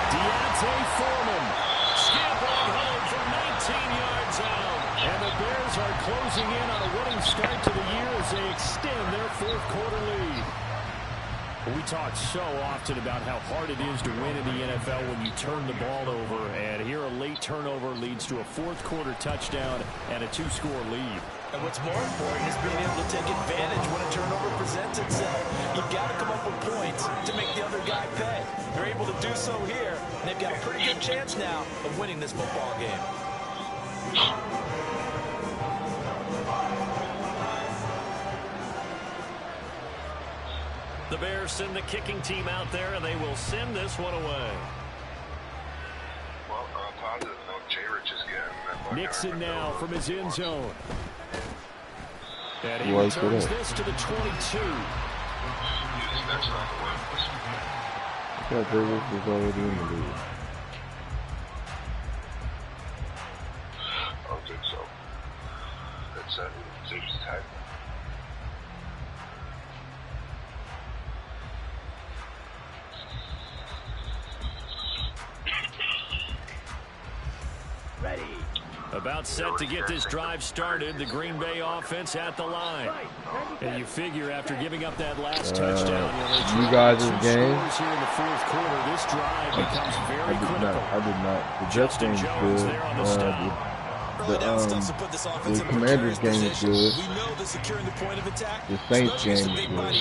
Deontay Foreman scampering home for 19 yards out. And the Bears are closing in on a winning start to the year as they extend their 4th quarter lead. We talk so often about how hard it is to win in the NFL when you turn the ball over, and here a late turnover leads to a 4th quarter touchdown and a 2-score lead. And what's more important is being able to take advantage when a turnover presents itself. You've got to come up with points to make the other guy pay. They're able to do so here, and they've got a pretty good chance now of winning this football game. The Bears send the kicking team out there, and they will send this one away. Well, on a positive note, J-Rich is getting Nixon now from his end zone. And he returns this to the 22. Yeah, J-Rich is already in the league. I don't think so. It's just tag. About set to get this drive started. The Green Bay offense at the line. And you figure after giving up that last touchdown, you guys' game. Here in the 4th quarter, this drive becomes very critical. I did not. The Jets game is good. The Commanders game is good. The Saints game is good. I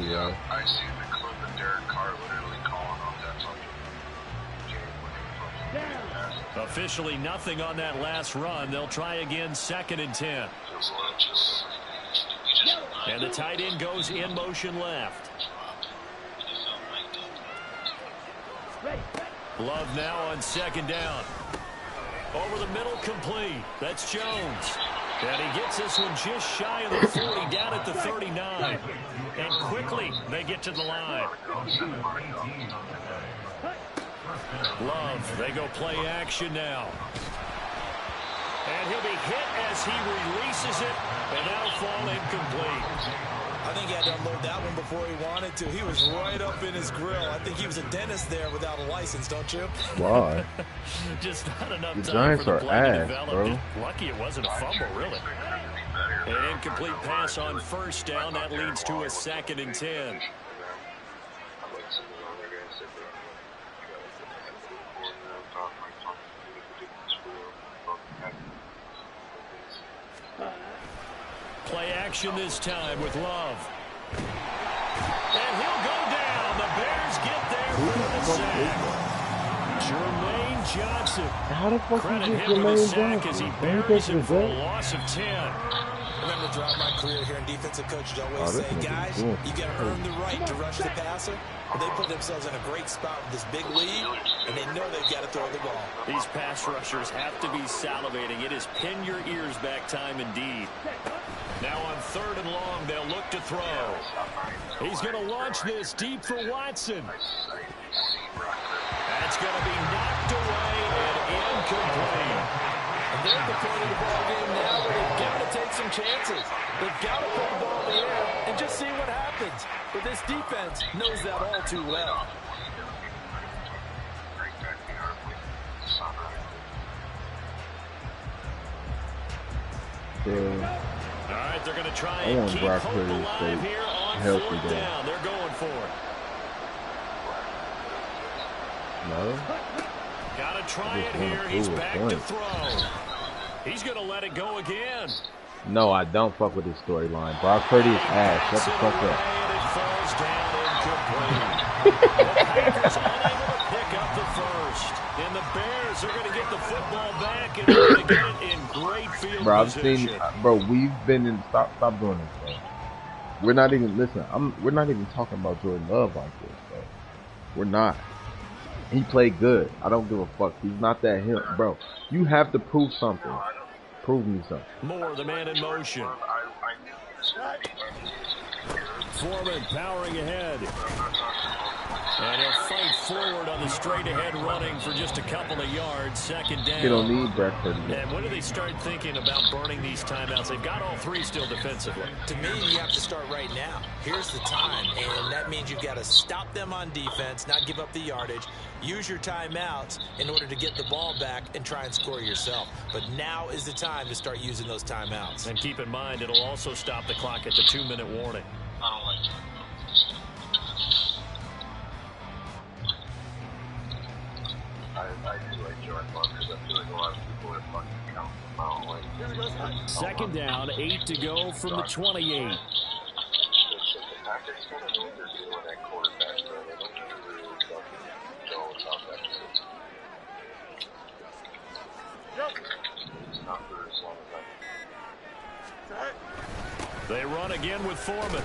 Yeah, see the clip of Derek Carr literally calling Officially nothing on that last run. They'll try again 2nd and 10. And the tight end goes in motion left. Love now on 2nd down. Over the middle, complete. That's Jones. And he gets this one just shy of the 40, down at the 39. And quickly, they get to the line. Love, they go play action now. And he'll be hit as he releases it, and that'll fall incomplete. I think he had to unload that one before he wanted to. He was right up in his grill. I think he was a dentist there without a license, don't you? Why? Just not enough the time Giants for the are play to ass, develop. bro. Lucky it wasn't a fumble, really. An incomplete pass on 1st down. That leads to a 2nd and 10. Play action this time with Love. And he'll go down. The Bears get there for the sack. Jermaine Johnson. How the fuck Credit you get him for the Jermaine sack as he Johnson? buries him for a loss of 10. I remember throughout my career here in defensive coaches always say, guys, you got to earn the right to rush the passer. But they put themselves in a great spot with this big lead, and they know they've got to throw the ball. These pass rushers have to be salivating. It is pin your ears back time indeed. Now on 3rd and long, they'll look to throw. He's going to launch this deep for Watson. That's going to be knocked away and incomplete. And they're at the point of the ball game now where they've got to take some chances. They've got to put the ball in the air and just see what happens. But this defense knows that all too well. Yeah. All right, they're going to try and keep hope alive here on 4th down. They're going for it. No. Got to try it here. He's back to throw. He's going to let it go again. No, I don't fuck with this storyline. Brock Purdy is ass. Shut the fuck up. And it falls down incomplete. The Packers unable to pick up the first. And the Bears are going to get the football back, and they're going to get it in great field position. Bro, we've been in. Stop doing this, bro. We're not even we're not even talking about Jordan Love like this, bro. We're not. He played good. I don't give a fuck. He's not that him, bro. You have to prove something. Prove me something. More the man in motion. Foreman powering ahead. And he'll fight forward on the straight-ahead running for just a couple of yards. 2nd down. You don't need Bradford. And when do they start thinking about burning these timeouts? They've got all 3 still defensively. To me, you have to start right now. Here's the time, and that means you've got to stop them on defense, not give up the yardage. Use your timeouts in order to get the ball back and try and score yourself. But now is the time to start using those timeouts. And keep in mind, it'll also stop the clock at the 2-minute warning. I don't like that. I do like Jordan Love because I feel like a lot of people are fucking counting them out. 2nd down, 8 to go from the 28. They run again with Foreman.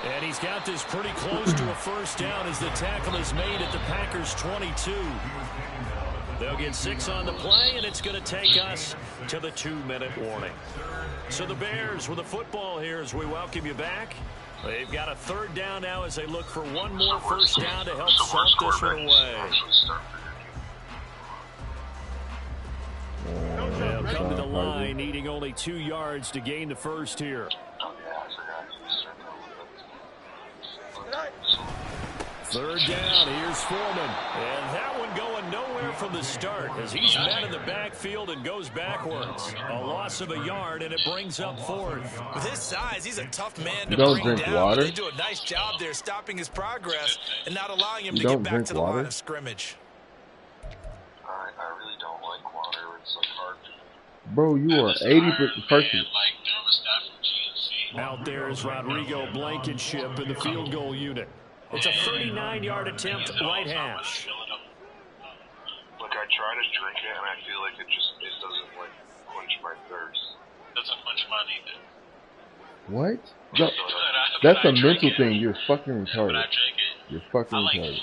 And he's got this pretty close to a 1st down as the tackle is made at the Packers' 22. They'll get 6 on the play, and it's going to take us to the 2-minute warning. So the Bears with the football here as we welcome you back. They've got a 3rd down now as they look for one more 1st down to help salt this one away. They'll come to the line, needing only 2 yards to gain the first here. 3rd down, here's Foreman. And that one going nowhere from the start as he's met in the backfield and goes backwards. A loss of a yard, and it brings up 4th. With his size, he's a tough man to bring down. Water. They do a nice job there stopping his progress and not allowing him to get back to the line of scrimmage. I really don't like water. It's like hard to... Bro, you are 80%. Out there is Rodrigo Blankenship in the field goal unit. It's a 39-yard attempt, right hash. Look, I try to drink it, and I feel like it doesn't like quench my thirst. Doesn't quench mine either. What? No, that's a mental thing. You're fucking retarded. You're fucking retarded.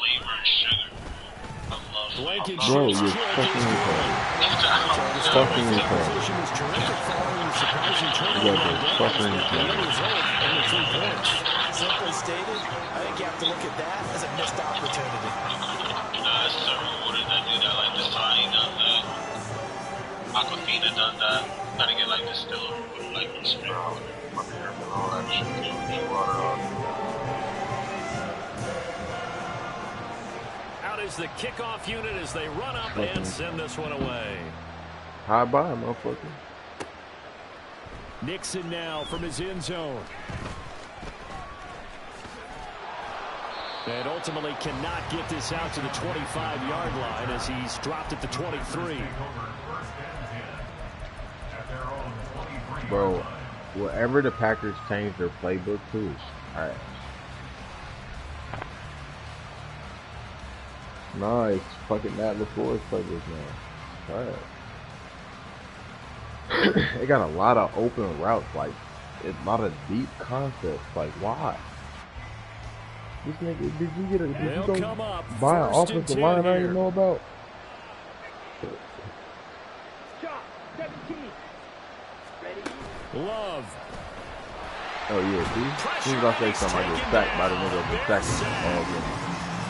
I like flavored sugar. Bro, you're fucking retarded. Fucking retarded. You guys are fucking retarded. Simply stated, I think you have to look at that as a missed opportunity. There's several waters that do that, like the Sani does that. Aquafina does that. Gotta get like distilled with like spring water. All that shit. Water on. Out is the kickoff unit as they run up and send this one away. High by, motherfucker. Nixon now from his end zone. And ultimately cannot get this out to the 25-yard line as he's dropped at the 23. Bro, wherever the Packers change their playbook to, alright. No, it's fucking Matt LaFleur's playbook now. Alright. They got a lot of open routes, like a lot of deep concepts. Like, why? This nigga, did you go buy an offensive line I didn't know about? Love. Oh yeah, see? As soon as I say something, I get sacked by the nigga that's sacking.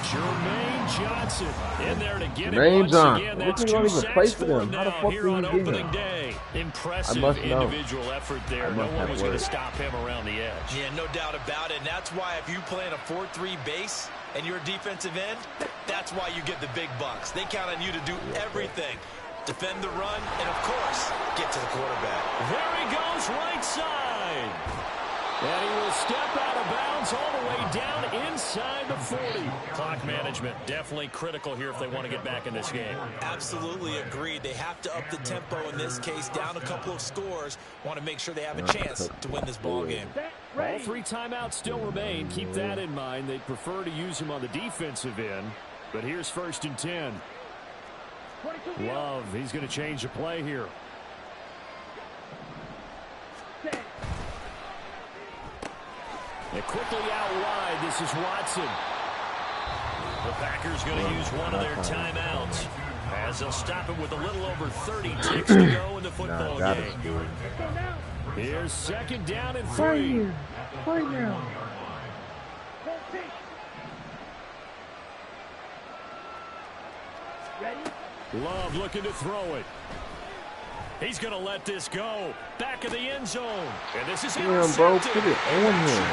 Jermaine Johnson in there to get Jermaine it Johnson. Again. That's two sacks for him now here on opening day. Impressive individual effort there. No one was going to stop him around the edge. Yeah, no doubt about it. And that's why if you play in a 4-3 base and you're a defensive end, that's why you get the big bucks. They count on you to do everything. Defend the run, and of course, get to the quarterback. There he goes, right side. And he will step out of bounds all the way down inside the 40. Clock management definitely critical here if they want to get back in this game. Absolutely agreed. They have to up the tempo in this case, down a couple of scores. Want to make sure they have a chance to win this ball game. All three timeouts still remain. Keep that in mind. They'd prefer to use him on the defensive end. But here's 1st and 10. Love, he's going to change the play here. And quickly out wide, this is Watson. The Packers going to use one of their timeouts as they'll stop it with a little over 30 ticks to go in the football game. Here's 2nd down and 3. Right now. Love looking to throw it. He's going to let this go. Back of the end zone. And this is damn, bro, put it on him.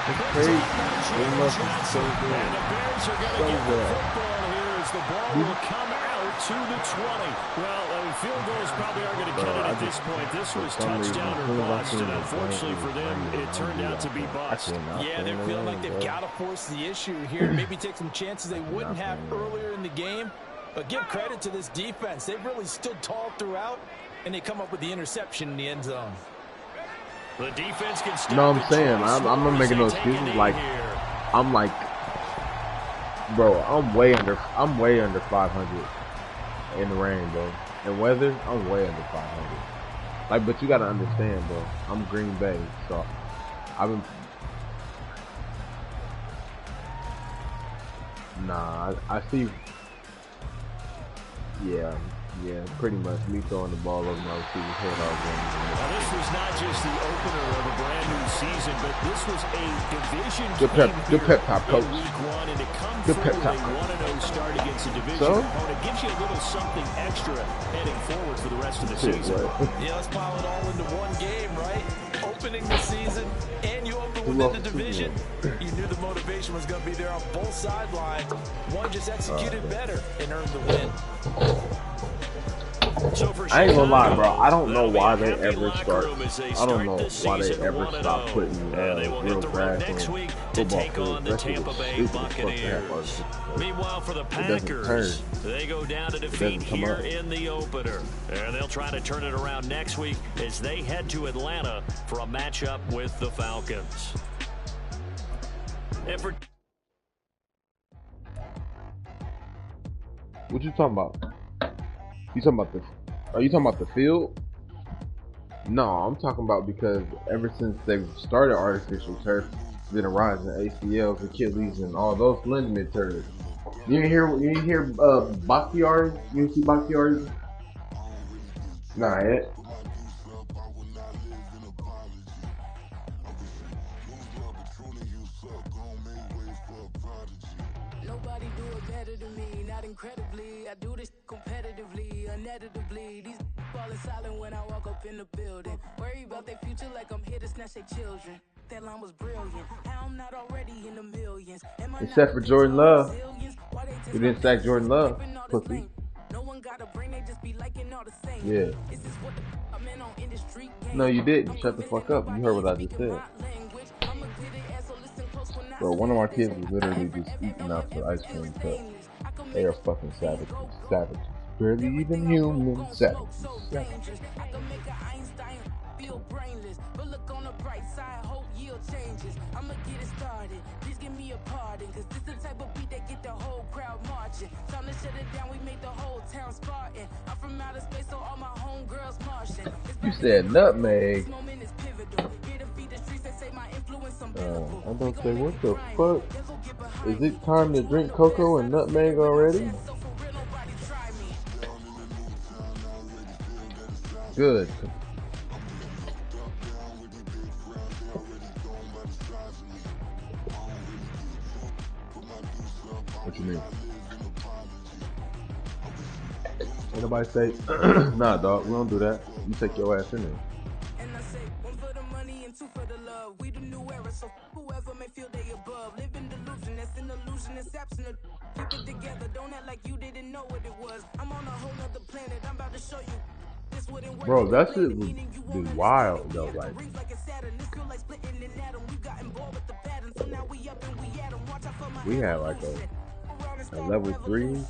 It's crazy. They must be so good. And the Bears are going to get the football here as the ball will come out to the 20. Well, field goals probably aren't going to cut it at this point. This was touchdown or bust, and unfortunately for them, it turned out to be bust. Yeah, they're feeling like they've got to force the issue here. Maybe take some chances they wouldn't have earlier in the game. But give credit to this defense. They've really stood tall throughout, and they come up with the interception in the end zone. The defense can stop. No, I'm saying, I'm not making no excuses. Like, I'm like, bro, I'm way under 500 in the rain, bro. In weather, I'm way under 500. Like, but you gotta understand, bro. I'm Green Bay, so I've been. Nah, I see. Yeah, pretty much me throwing the ball over my receiver's head all game. Now, this was not just the opener of a brand new season, but this was a division Good pep talk, coach. Week 1, and to come Good through pep talk, with a 1-0 start against a division opponent gives you a little something extra heading forward for the rest of the season. Yeah, let's pile it all into one game, right? Opening the season, and you open within the division. You knew the motivation was going to be there on both sidelines. One just executed better and earned the win. I ain't gonna lie, bro. I don't know why they ever start. I don't know why they ever stop putting real grass on football field. Meanwhile, for the Packers, they go down to defeat here in the opener. And they'll try to turn it around next week as they head to Atlanta for a matchup with the Falcons. And for what you talking about? You talking about the? Are you talking about the field? No, I'm talking about because ever since they've started artificial turf, there's been a rise in ACLs, Achilles, and all those ligament tears. You didn't hear Bakhtiari? You didn't see Bakhtiari? Nah, yet. Nobody do it better than me, not incredibly. I do this competitively, uneditably. These falling silent when I walk up in the building. Worry about their future like I'm here to snatch their children. That line was brilliant. I'm not already in the millions. Except for Jordan Love. You didn't sack Jordan Love, pussy. No one got a brain, they just be liking all the same. Yeah. This is what I'm in on industry. No, you didn't. Shut the fuck up. You heard what I just said. Bro, one of our kids is literally just eating out the ice cream cup. They are fucking savages. Savages. Barely even human. Savages. Savages. But look on the bright side, hope yield changes. I'ma get it started. Please give me a pardon, cause this the type of beat that get the whole crowd marching. Time to shut it down, we made the whole town Spartan. I'm from outer space, so all my homegirls Martian. You said nutmeg. I'm gonna say, what the fuck? Is it time to drink cocoa and nutmeg already? Good. What you mean? Ain't nobody say, nah, dog, we don't do that. You take your ass in there. And I say, one for the money and two for the love. We the new era, so whoever may feel they above. Live in delusion, that's an illusion, it's absent of. Keep it together, don't act like you didn't know what it was. I'm on a whole nother planet, I'm about to show you. This wouldn't work. Bro, that shit was wild though, like. We had like a level 3